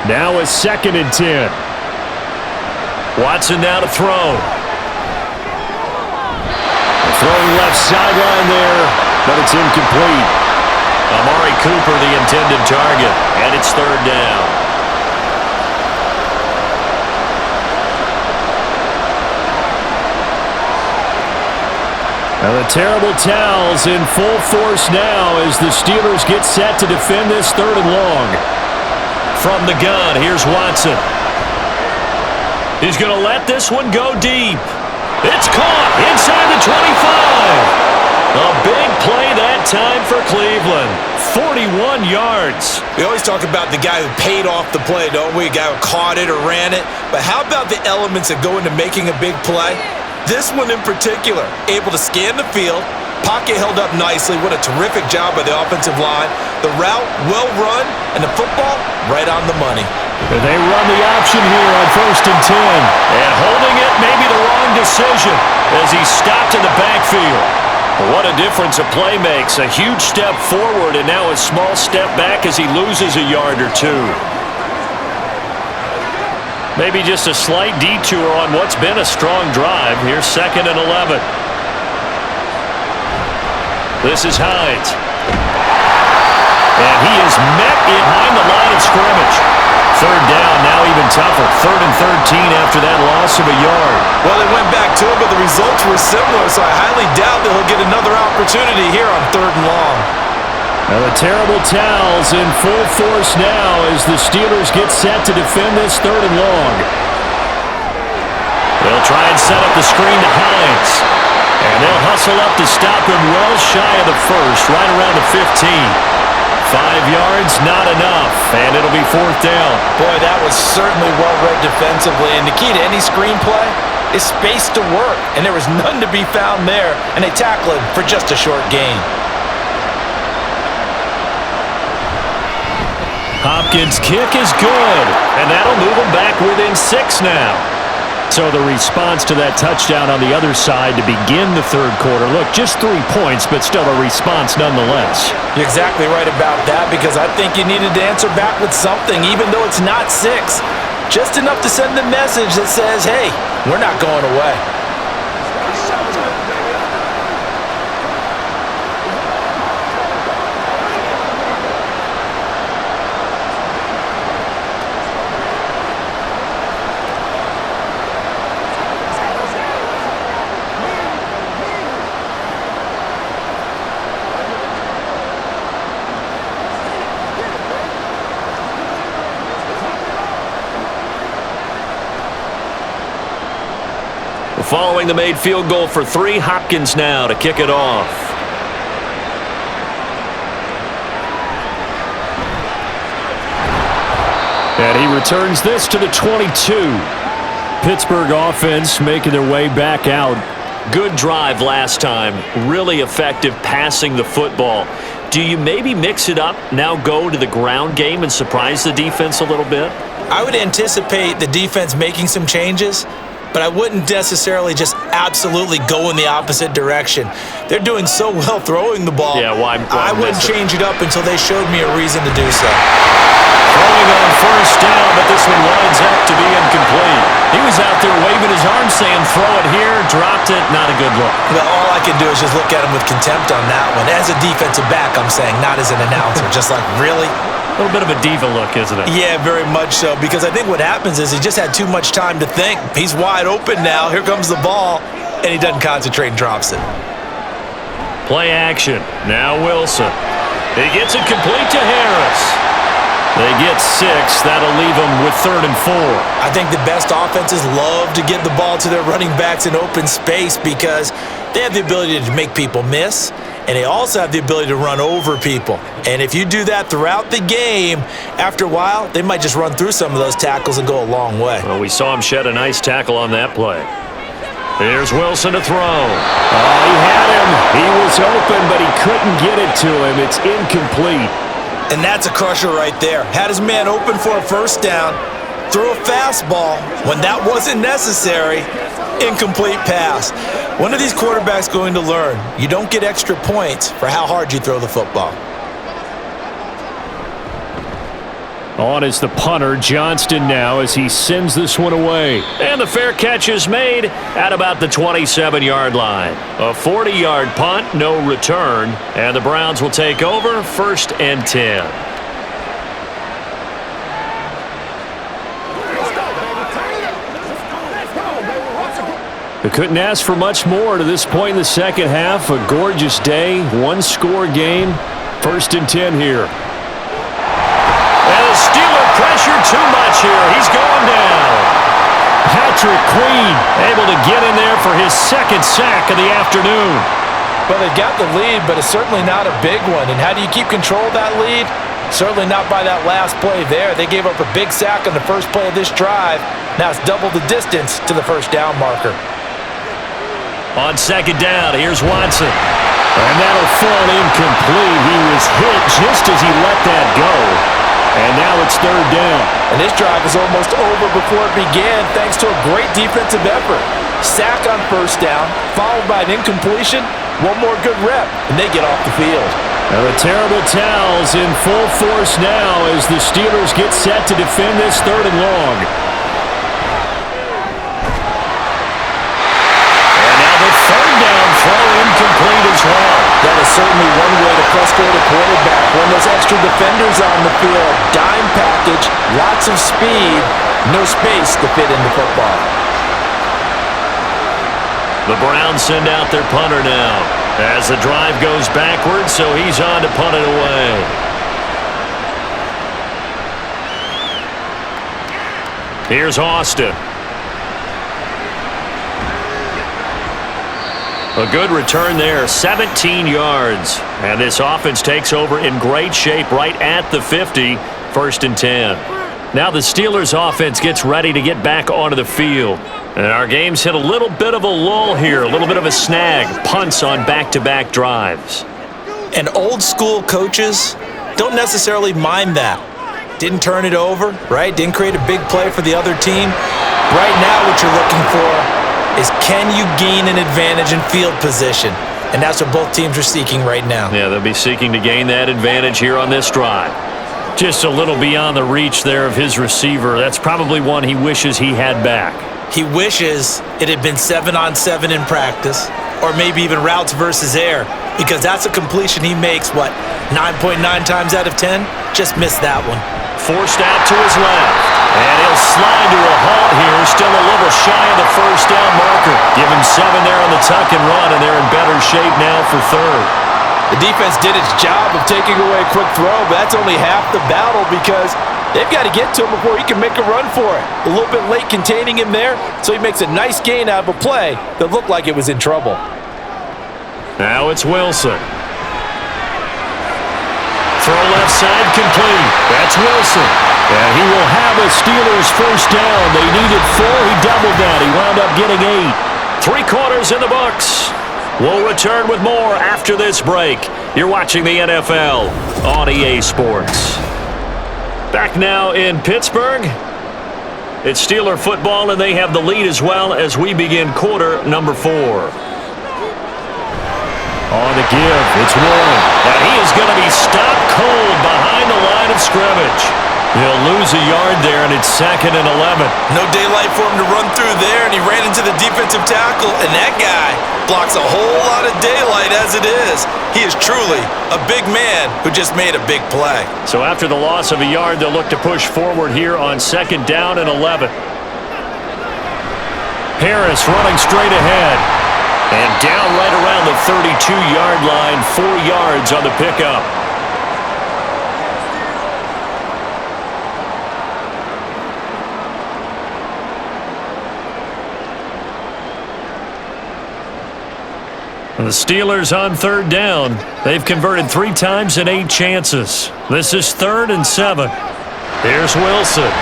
Now a 2nd and 10. Watson now to throw. Throwing left sideline there, but it's incomplete. Amari Cooper, the intended target, and it's 3rd down. Now the terrible towels in full force now as the Steelers get set to defend this 3rd and long. From the gun, here's Watson. He's going to let this one go deep. It's caught inside the 25. A big play that time for Cleveland. 41 yards. We always talk about the guy who paid off the play, don't we? A guy who caught it or ran it. But how about the elements that go into making a big play? This one in particular, able to scan the field, pocket held up nicely. What a terrific job by the offensive line. The route, well run, and the football, right on the money. They run the option here on 1st and 10. And holding it may be the wrong decision as he stopped in the backfield. What a difference a play makes. A huge step forward and now a small step back as he loses a yard or 2. Maybe just a slight detour on what's been a strong drive. Here's 2nd and 11. This is Hines. And he is met behind the line of scrimmage. 3rd down, now even tougher. 3rd and 13 after that loss of a yard. Well, they went back to it, but the results were similar, so I highly doubt that he'll get another opportunity here on 3rd and long. Now the terrible towels in full force now as the Steelers get set to defend this 3rd and long. They'll try and set up the screen to Hines. And they'll hustle up to stop him well shy of the 1st, right around the 15. 5 yards, not enough, and it'll be 4th down. Boy, that was certainly well-read defensively, and the key to any screenplay is space to work, and there was none to be found there, and they tackle him for just a short gain. Hopkins' kick is good, and that'll move him back within 6 now. So the response to that touchdown on the other side to begin the 3rd quarter. Look, just 3 points, but still a response nonetheless. You're exactly right about that because I think you needed to answer back with something, even though it's not 6. Just enough to send the message that says, hey, we're not going away. following the made field goal for 3. Hopkins now to kick it off. And he returns this to the 22. Pittsburgh offense making their way back out. Good drive last time. Really effective passing the football. Do you maybe mix it up, now go to the ground game and surprise the defense a little bit? I would anticipate the defense making some changes, but I wouldn't necessarily just absolutely go in the opposite direction. They're doing so well throwing the ball. Yeah, why I wouldn't change it up until they showed me a reason to do so. Throwing on first down, but this one winds up to be incomplete. He was out there waving his arm saying, throw it here, dropped it, not a good look. Well, all I can do is just look at him with contempt on that one. As a defensive back, I'm saying, not as an announcer. Just like, really? A little bit of a diva look, isn't it? Yeah, very much so, because I think what happens is he just had too much time to think. He's wide open now. Here comes the ball, and he doesn't concentrate and drops it. Play action. Now Wilson. He gets it complete to Harris. They get 6. That'll leave them with 3rd and 4. I think the best offenses love to get the ball to their running backs in open space because they have the ability to make people miss, and they also have the ability to run over people. And if you do that throughout the game, after a while, they might just run through some of those tackles and go a long way. Well, we saw him shed a nice tackle on that play. Here's Wilson to throw. Oh, he had him. He was open, but he couldn't get it to him. It's incomplete. And that's a crusher right there. Had his man open for a first down, throw a fastball when that wasn't necessary, incomplete pass. When are these quarterbacks going to learn? You don't get extra points for how hard you throw the football. On is the punter, Johnston now, as he sends this one away. And the fair catch is made at about the 27-yard line. A 40-yard punt, no return, and the Browns will take over 1st and 10. We couldn't ask for much more to this point in the second half. A gorgeous day, one-score game. 1st and 10 here. And the Steeler pressure too much here. He's going down. Patrick Queen able to get in there for his 2nd sack of the afternoon. Well, they've got the lead, but it's certainly not a big one. And how do you keep control of that lead? Certainly not by that last play there. They gave up a big sack on the first play of this drive. Now it's double the distance to the first down marker. On 2nd down, here's Watson. And that'll fall incomplete. He was hit just as he let that go. And now it's 3rd down. And this drive is almost over before it began thanks to a great defensive effort. Sack on first down, followed by an incompletion. One more good rep, and they get off the field. Now the terrible towels in full force now as the Steelers get set to defend this 3rd and long. And now the 3rd down throw incomplete as well. That is certainly one way to frustrate a quarterback. When those extra defenders on the field, dime package, lots of speed, no space to fit into football. The Browns send out their punter now as the drive goes backwards, so he's on to punt it away. Here's Austin. A good return there, 17 yards. And this offense takes over in great shape right at the 50, 1st and 10. Now the Steelers offense gets ready to get back onto the field. And our game's hit a little bit of a lull here, a little bit of a snag, punts on back-to-back drives. And old school coaches don't necessarily mind that. Didn't turn it over, right? Didn't create a big play for the other team. Right now what you're looking for is can you gain an advantage in field position? And that's what both teams are seeking right now. Yeah, they'll be seeking to gain that advantage here on this drive. Just a little beyond the reach there of his receiver. That's probably one he wishes he had back. He wishes it had been 7-on-7 in practice, or maybe even routes versus air, because that's a completion he makes, 9.9 times out of 10? Just missed that one. Forced out to his left. And he'll slide to a halt here, still a little shy of the first down marker. Give him 7 there on the tuck and run, and they're in better shape now for 3rd. The defense did its job of taking away a quick throw, but that's only half the battle because They've got to get to him before he can make a run for it. A little bit late containing him there, so he makes a nice gain out of a play that looked like it was in trouble. Now it's Wilson. Throw left side complete. That's Wilson. And he will have a Steelers first down. They needed 4. He doubled that. He wound up getting 8. 3 quarters in the books. We'll return with more after this break. You're watching the NFL on EA Sports. Back now in Pittsburgh. It's Steeler football, and they have the lead as well as we begin quarter number 4. On the give, it's Warren. And he is going to be stopped cold behind the line of scrimmage. He'll lose a yard there, and it's 2nd and 11. No daylight for him to run through there, and he ran into the defensive tackle, and that guy blocks a whole lot of daylight as it is. He is truly a big man who just made a big play. So after the loss of a yard, they'll look to push forward here on 2nd down and 11. Harris running straight ahead. And down right around the 32-yard line, 4 yards on the pickup. The Steelers on 3rd down. They've converted 3 times in 8 chances. This is 3rd and 7. Here's Wilson.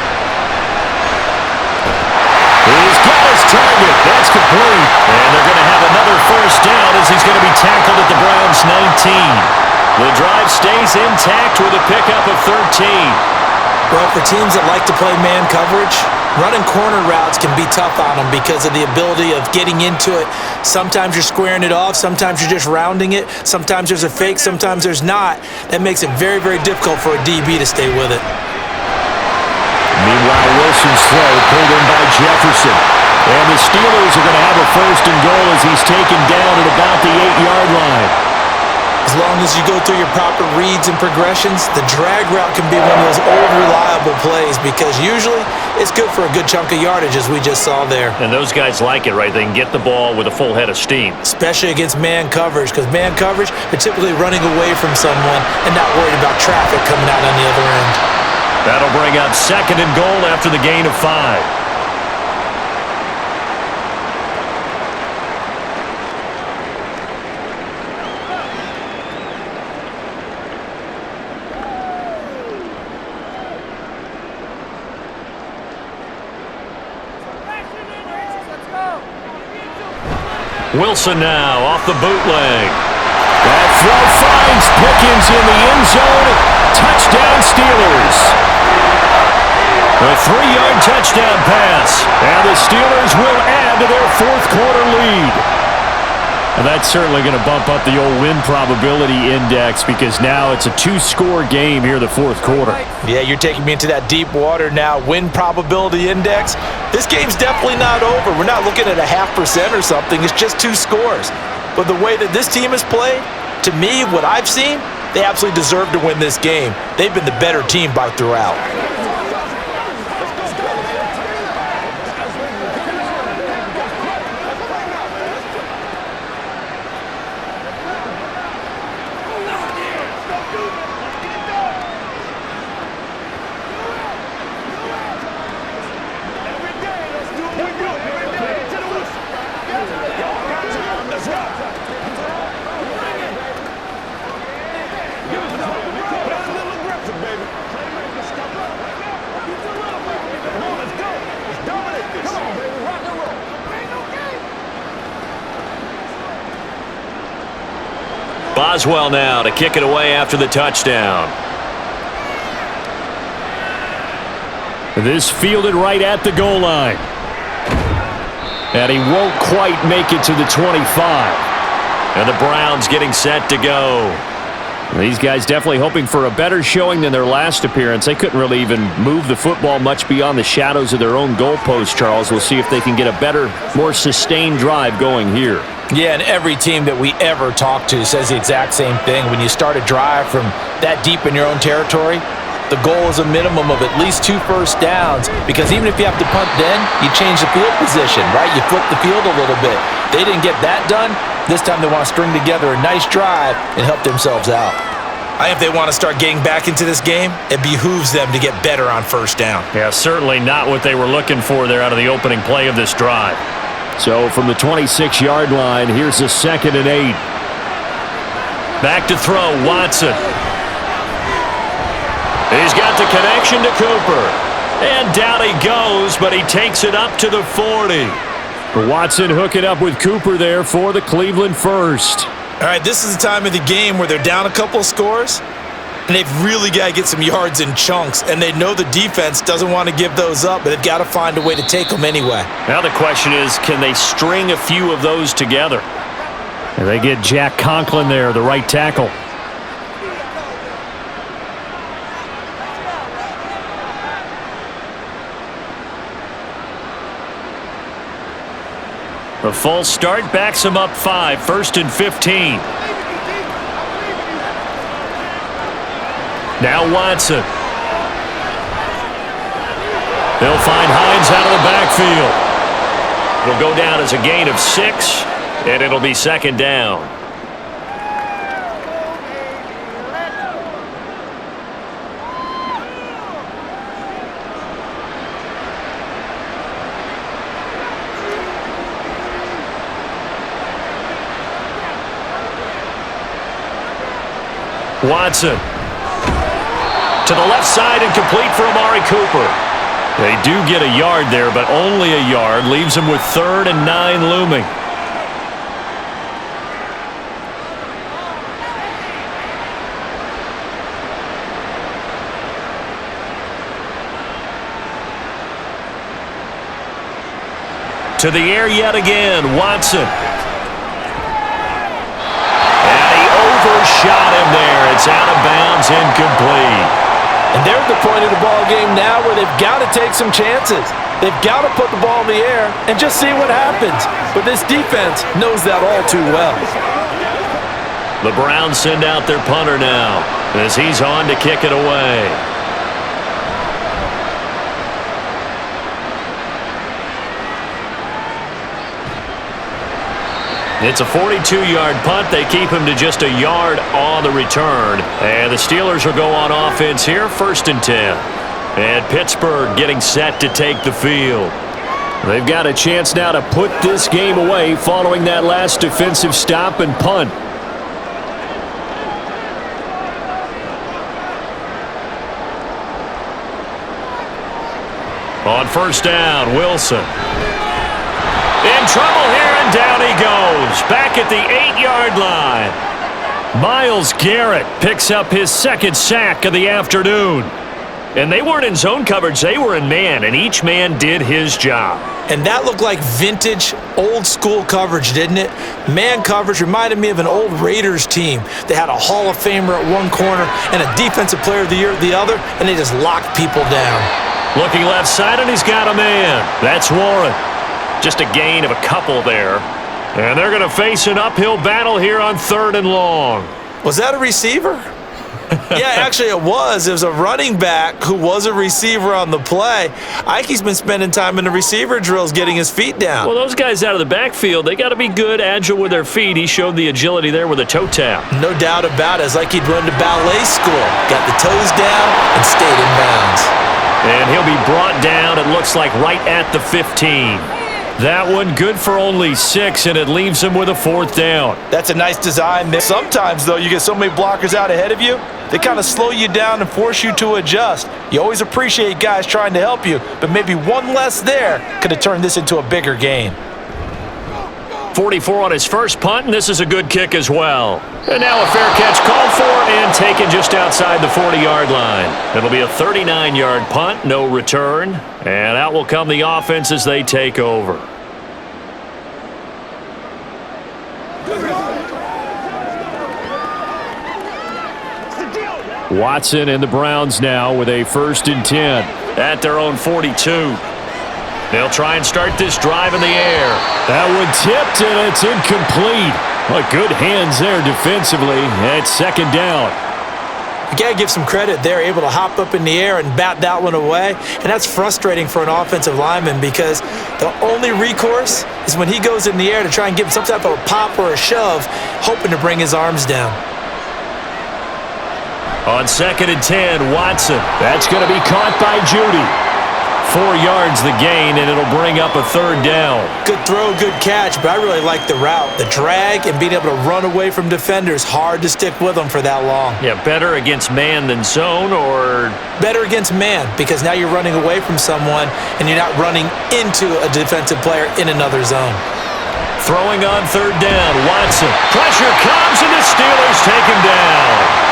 He's got his target. That's complete. And they're going to have another first down as he's going to be tackled at the Browns' 19. The drive stays intact with a pickup of 13. Well, for teams that like to play man coverage, running corner routes can be tough on them because of the ability of getting into it. Sometimes you're squaring it off. Sometimes you're just rounding it. Sometimes there's a fake. Sometimes there's not. That makes it very, very difficult for a DB to stay with it. Meanwhile, Wilson's throw pulled in by Jefferson. And the Steelers are going to have a 1st and goal as he's taken down at about the 8-yard line. As long as you go through your proper reads and progressions, the drag route can be one of those old reliable plays because usually it's good for a good chunk of yardage as we just saw there. And those guys like it, right? They can get the ball with a full head of steam. Especially against man coverage because man coverage, they're typically running away from someone and not worried about traffic coming out on the other end. That'll bring up 2nd and goal after the gain of 5. Wilson now off the bootleg. That throw finds Pickens in the end zone. Touchdown Steelers. A 3-yard touchdown pass. And the Steelers will add to their 4th quarter lead. And that's certainly going to bump up the old win probability index because now it's a 2-score game here in the 4th quarter. Yeah, you're taking me into that deep water now. Win probability index. This game's definitely not over. We're not looking at a 0.5% or something. It's just 2 scores. But the way that this team has played, to me, what I've seen, they absolutely deserve to win this game. They've been the better team by throughout. Boswell now to kick it away after the touchdown. This fielded right at the goal line. And he won't quite make it to the 25. And the Browns getting set to go. These guys definitely hoping for a better showing than their last appearance. They couldn't really even move the football much beyond the shadows of their own goalpost, Charles. We'll see if they can get a better, more sustained drive going here. Yeah, and every team that we ever talk to says the exact same thing. When you start a drive from that deep in your own territory, the goal is a minimum of at least 2 first downs because even if you have to punt then, you change the field position, right? You flip the field a little bit. They didn't get that done. This time they want to string together a nice drive and help themselves out. I think if they want to start getting back into this game, it behooves them to get better on first down. Yeah, certainly not what they were looking for there out of the opening play of this drive. So from the 26-yard line, here's a 2nd and 8. Back to throw, Watson. He's got the connection to Cooper. And down he goes, but he takes it up to the 40. Watson hooking up with Cooper there for the Cleveland first. All right, this is the time of the game where they're down a couple of scores, and they've really got to get some yards in chunks, and they know the defense doesn't want to give those up, but they've got to find a way to take them anyway. Now the question is, can they string a few of those together? And they get Jack Conklin there, the right tackle. The false start backs him up 5, 1st and 15. Now Watson. They'll find Hines out of the backfield. It'll go down as a gain of 6, and it'll be 2nd down. Watson to the left side and complete for Amari Cooper. They do get a yard there, but only a yard. Leaves them with 3rd and 9 looming. To the air yet again, Watson. Shot him there. It's out of bounds, incomplete. And they're at the point of the ball game now where they've got to take some chances. They've got to put the ball in the air and just see what happens. But this defense knows that all too well. The Browns send out their punter now as he's on to kick it away. It's a 42-yard punt. They keep him to just a yard on the return. And the Steelers will go on offense here, 1st and 10. And Pittsburgh getting set to take the field. They've got a chance now to put this game away following that last defensive stop and punt. On 1st down, Wilson. In trouble here, and down he goes. Back at the 8-yard line. Myles Garrett picks up his 2nd sack of the afternoon. And they weren't in zone coverage, they were in man, and each man did his job. And that looked like vintage, old-school coverage, didn't it? Man coverage reminded me of an old Raiders team. They had a Hall of Famer at one corner and a Defensive Player of the Year at the other, and they just locked people down. Looking left side, and he's got a man. That's Warren. Just a gain of a couple there. And they're going to face an uphill battle here on 3rd and long. Was that a receiver? Yeah, actually it was. It was a running back who was a receiver on the play. Ike's been spending time in the receiver drills getting his feet down. Well, those guys out of the backfield, they got to be good, agile with their feet. He showed the agility there with a toe tap. No doubt about it. It's like he'd run to ballet school. Got the toes down and stayed in bounds. And he'll be brought down, it looks like, right at the 15. That one good for only 6, and it leaves him with a 4th down. That's a nice design. Sometimes, though, you get so many blockers out ahead of you, they kind of slow you down and force you to adjust. You always appreciate guys trying to help you, but maybe one less there could have turned this into a bigger game. 44 on his first punt, and this is a good kick as well. And now a fair catch called for and taken just outside the 40-yard line. It'll be a 39-yard punt, no return, and out will come the offense as they take over. Watson and the Browns now with a 1st and 10 at their own 42. They'll try and start this drive in the air. That one tipped, and it's incomplete. Well, good hands there defensively. It's 2nd down. You got to give some credit. They're able to hop up in the air and bat that one away, and that's frustrating for an offensive lineman because the only recourse is when he goes in the air to try and give him some type of a pop or a shove, hoping to bring his arms down. On 2nd and 10, Watson. That's going to be caught by Judy. 4 yards the gain, and it'll bring up a 3rd down. Good throw, good catch, but I really like the route. The drag and being able to run away from defenders, hard to stick with them for that long. Yeah, better against man than zone, or? Better against man, because now you're running away from someone and you're not running into a defensive player in another zone. Throwing on 3rd down, Watson. Pressure comes, and the Steelers take him down.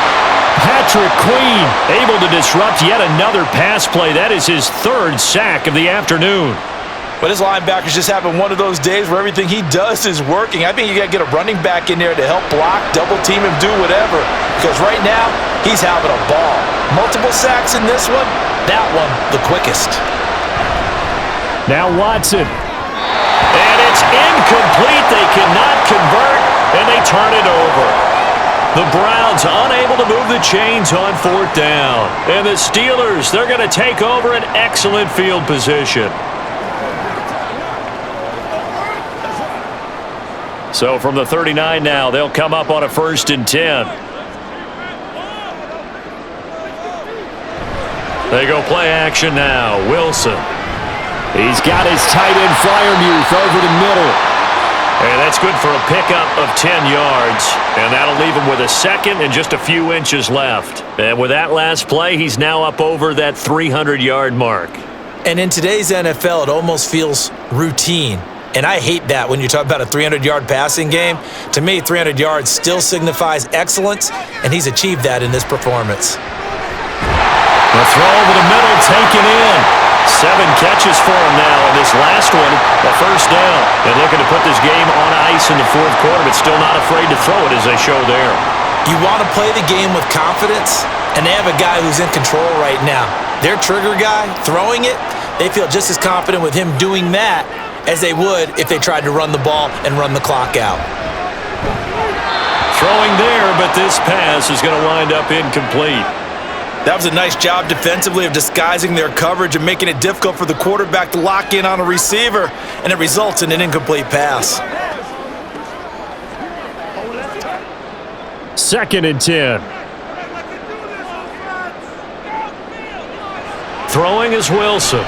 Patrick Queen able to disrupt yet another pass play. That is his 3rd sack of the afternoon. But his linebacker's just having one of those days where everything he does is working. I think you got to get a running back in there to help block, double team him, do whatever. Because right now, he's having a ball. Multiple sacks in this one, that one the quickest. Now Watson. And it's incomplete. They cannot convert, and they turn it over. The Browns unable to move the chains on 4th down. And the Steelers, they're going to take over an excellent field position. So from the 39 now, they'll come up on a 1st and 10. They go play action now. Wilson. He's got his tight end Fryermuth over the middle. And that's good for a pickup of 10 yards. And that'll leave him with a 2nd and just a few inches left. And with that last play, he's now up over that 300-yard mark. And in today's NFL, it almost feels routine. And I hate that when you talk about a 300-yard passing game. To me, 300 yards still signifies excellence, and he's achieved that in this performance. The throw over the middle, taken in. 7 catches for him now, and this last one, a 1st down. And looking to put this game on ice in the 4th quarter, but still not afraid to throw it as they show there. You want to play the game with confidence, and they have a guy who's in control right now. Their trigger guy, throwing it, they feel just as confident with him doing that as they would if they tried to run the ball and run the clock out. Throwing there, but this pass is going to wind up incomplete. That was a nice job defensively of disguising their coverage and making it difficult for the quarterback to lock in on a receiver, and it results in an incomplete pass. 2nd and 10. Throwing is Wilson.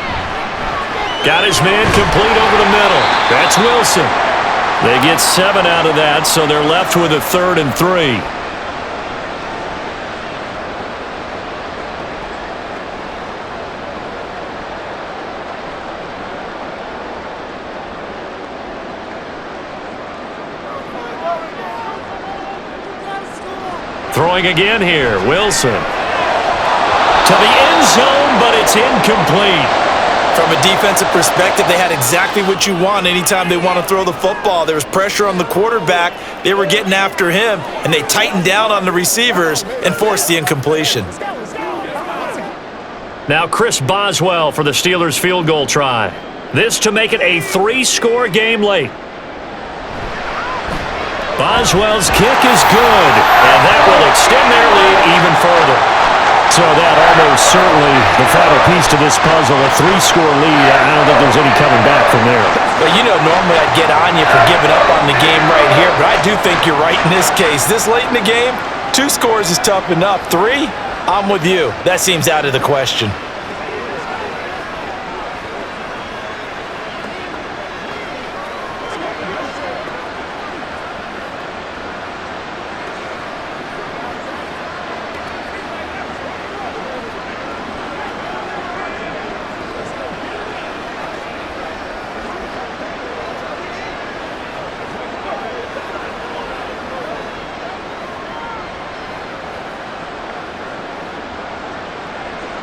Got his man complete over the middle. That's Wilson. They get 7 out of that, so they're left with a 3rd and 3. Throwing again here, Wilson. To the end zone, but it's incomplete. From a defensive perspective, they had exactly what you want anytime they want to throw the football. There was pressure on the quarterback. They were getting after him, and they tightened down on the receivers and forced the incompletion. Now Chris Boswell for the Steelers field goal try. This to make it a 3-score game late. Boswell's kick is good, and that will extend their lead even further. So that almost certainly the final piece to this puzzle, a 3-score lead. I don't think there's any coming back from there. But you know, normally I'd get on you for giving up on the game right here, but I do think you're right in this case. This late in the game, 2 scores is tough enough. 3, I'm with you. That seems out of the question.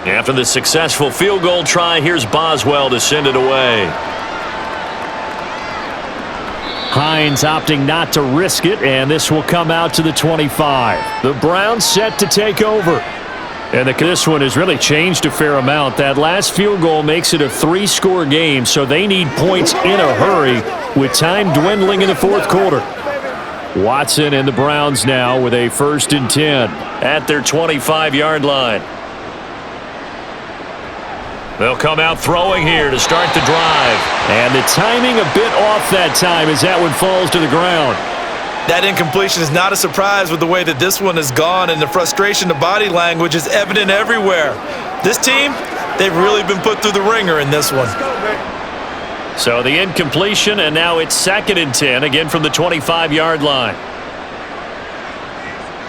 After the successful field goal try, here's Boswell to send it away. Hines opting not to risk it, and this will come out to the 25. The Browns set to take over. And this one has really changed a fair amount. That last field goal makes it a 3-score game, so they need points in a hurry with time dwindling in the 4th quarter. Watson and the Browns now with a 1st and 10 at their 25-yard line. They'll come out throwing here to start the drive. And the timing a bit off that time as that one falls to the ground. That incompletion is not a surprise with the way that this one has gone, and the frustration, the body language is evident everywhere. This team, they've really been put through the ringer in this one. So the incompletion, and now it's 2nd and 10, again from the 25-yard line.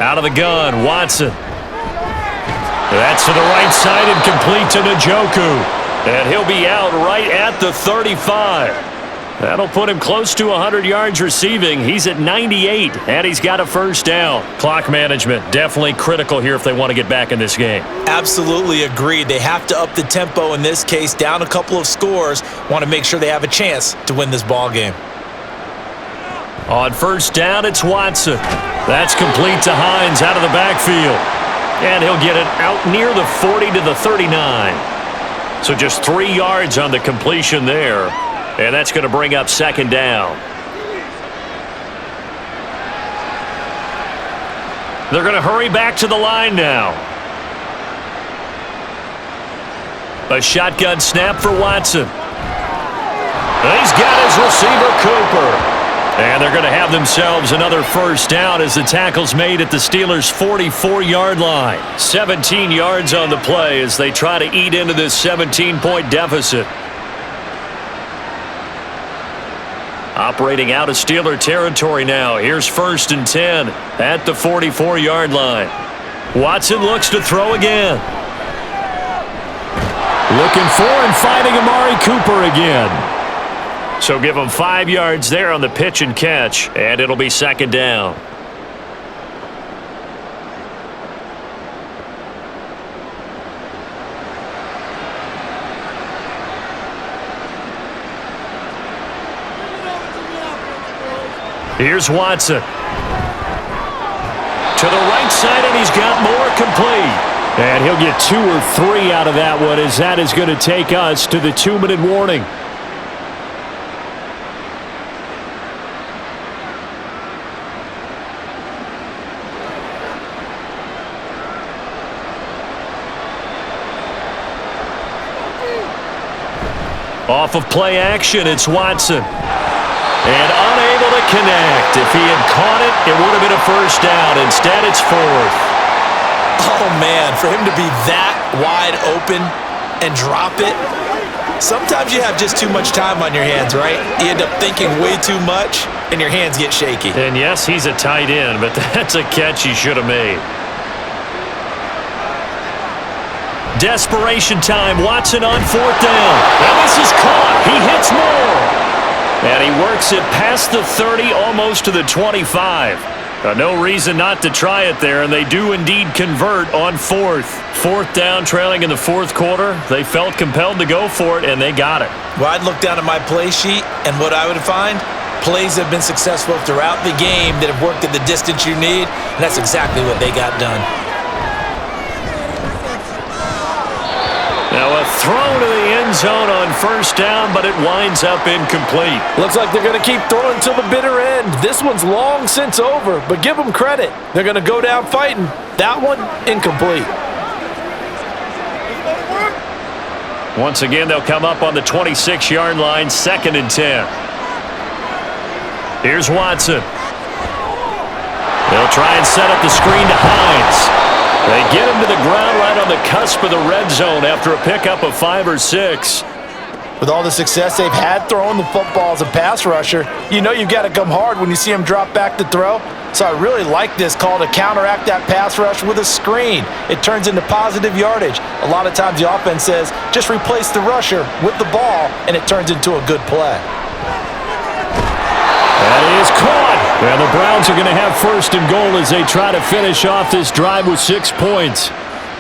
Out of the gun, Watson. That's to the right side and complete to Njoku. And he'll be out right at the 35. That'll put him close to 100 yards receiving. He's at 98, and he's got a first down. Clock management, definitely critical here if they want to get back in this game. Absolutely agreed. They have to up the tempo in this case, down a couple of scores. Want to make sure they have a chance to win this ball game. On first down, it's Watson. That's complete to Hines out of the backfield. And he'll get it out near the 40 to the 39. So just 3 yards on the completion there. And that's going to bring up 2nd down. They're going to hurry back to the line now. A shotgun snap for Watson. He's got his receiver, Cooper. And they're going to have themselves another first down as the tackle's made at the Steelers' 44-yard line. 17 yards on the play as they try to eat into this 17-point deficit. Operating out of Steeler territory now. Here's 1st and 10 at the 44-yard line. Watson looks to throw again. Looking for and finding Amari Cooper again. So give him 5 yards there on the pitch and catch, and it'll be 2nd down. Here's Watson. To the right side, and he's got more, complete. And he'll get 2 or 3 out of that one, as that is going to take us to the 2-minute warning. Off of play action, it's Watson. And unable to connect. If he had caught it, it would have been a first down. Instead, it's 4th. Oh, man, for him to be that wide open and drop it. Sometimes you have just too much time on your hands, right? You end up thinking way too much, and your hands get shaky. And yes, he's a tight end, but that's a catch he should have made. Desperation time. Watson on 4th down. And this is caught. He hits more. And he works it past the 30, almost to the 25. No reason not to try it there, and they do indeed convert on 4th. 4th down, trailing in the 4th quarter. They felt compelled to go for it, and they got it. Well, I'd look down at my play sheet, and what I would find, plays have been successful throughout the game that have worked at the distance you need, and that's exactly what they got done. Now a throw to the end zone on first down, but it winds up incomplete. Looks like they're going to keep throwing till the bitter end. This one's long since over, but give them credit. They're going to go down fighting. That one, incomplete. Once again, they'll come up on the 26-yard line, 2nd and 10. Here's Watson. They'll try and set up the screen to Hines. They get him to the ground right on the cusp of the red zone after a pickup of 5 or 6. With all the success they've had throwing the football as a pass rusher, you know you've got to come hard when you see him drop back to throw. So I really like this call to counteract that pass rush with a screen. It turns into positive yardage. A lot of times the offense says, just replace the rusher with the ball, and it turns into a good play. That is caught. And the Browns are going to have 1st and goal as they try to finish off this drive with 6 points.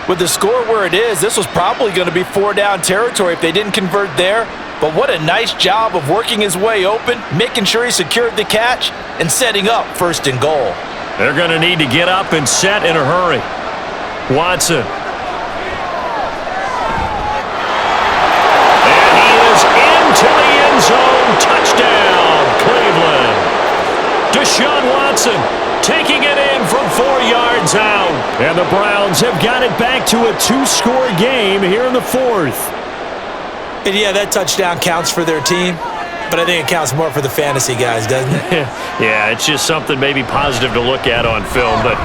With the score where it is, this was probably going to be 4-down territory if they didn't convert there. But what a nice job of working his way open, making sure he secured the catch, and setting up 1st and goal. They're going to need to get up and set in a hurry. Watson. And he is into the end zone. Touchdown, Cleveland. Deshaun Watson taking it in from 4 yards out. And the Browns have got it back to a 2-score game here in the 4th. And yeah, that touchdown counts for their team. but I think it counts more for the fantasy guys, doesn't it? Yeah, it's just something maybe positive to look at on film, but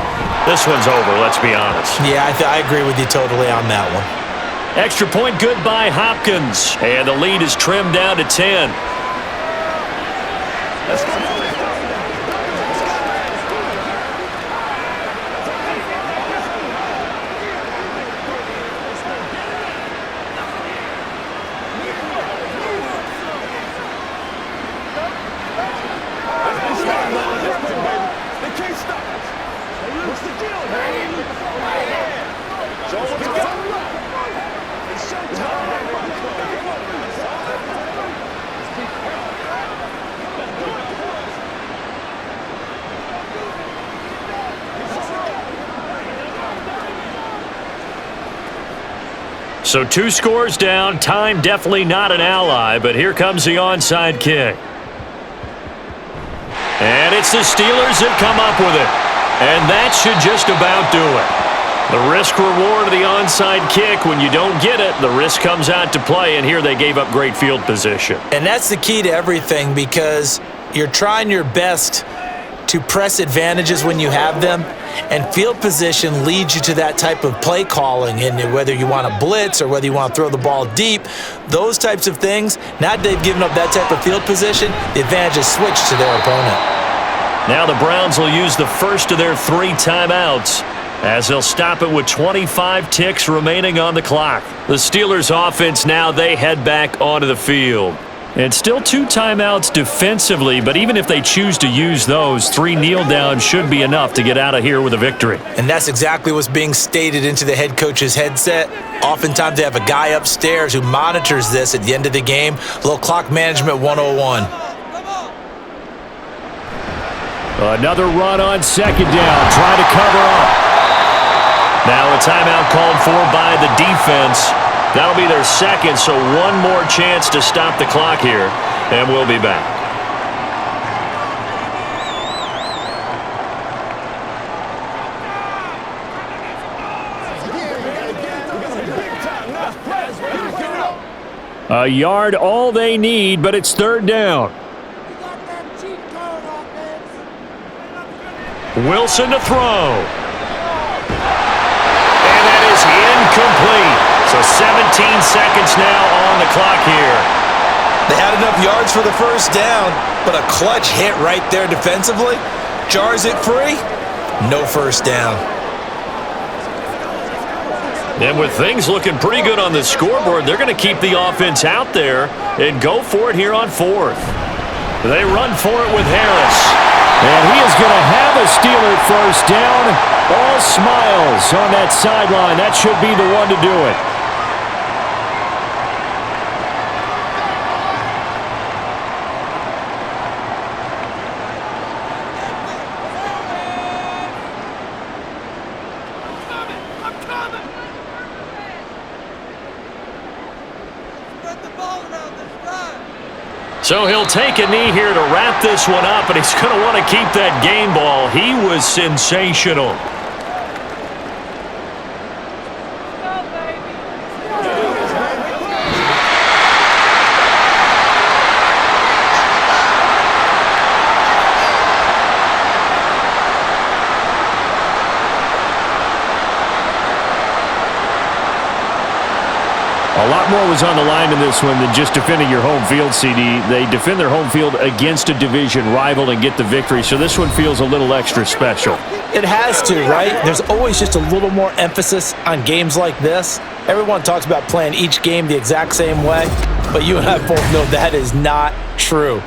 this one's over, let's be honest. Yeah, I agree with you totally on that one. Extra point good by Hopkins, and the lead is trimmed down to 10. So 2 scores down. Time definitely not an ally, but here comes the onside kick. And it's the Steelers that come up with it. And that should just about do it. The risk-reward of the onside kick, when you don't get it, the risk comes out to play, and here they gave up great field position. And that's the key to everything, because you're trying your best to press advantages when you have them, and field position leads you to that type of play calling. And whether you want to blitz or whether you want to throw the ball deep, those types of things, now that they've given up that type of field position, the advantage is switched to their opponent. Now the Browns will use the first of their 3 timeouts, as they'll stop it with 25 ticks remaining on the clock. The Steelers offense now, they head back onto the field. And still 2 timeouts defensively, but even if they choose to use those, 3 kneel downs should be enough to get out of here with a victory. And that's exactly what's being stated into the head coach's headset. Oftentimes they have a guy upstairs who monitors this at the end of the game. A little clock management 101. Another run on 2nd down, trying to cover up. Now a timeout called for by the defense. That'll be their 2nd, so 1 more chance to stop the clock here, and we'll be back. A yard all they need, but it's 3rd down. Wilson to throw. And that is incomplete. So 17 seconds now on the clock here. They had enough yards for the first down, but a clutch hit right there defensively. Jars it free. No first down. And with things looking pretty good on the scoreboard, they're going to keep the offense out there and go for it here on 4th. They run for it with Harris. And he is going to have a Steeler first down. All smiles on that sideline. That should be the one to do it. So he'll take a knee here to wrap this one up, and he's going to want to keep that game ball. He was sensational. A lot more was on the line in this one than just defending your home field, CD. They defend their home field against a division rival and get the victory, so this one feels a little extra special. It has to, right? There's always just a little more emphasis on games like this. Everyone talks about playing each game the exact same way, but you and I both know that is not true.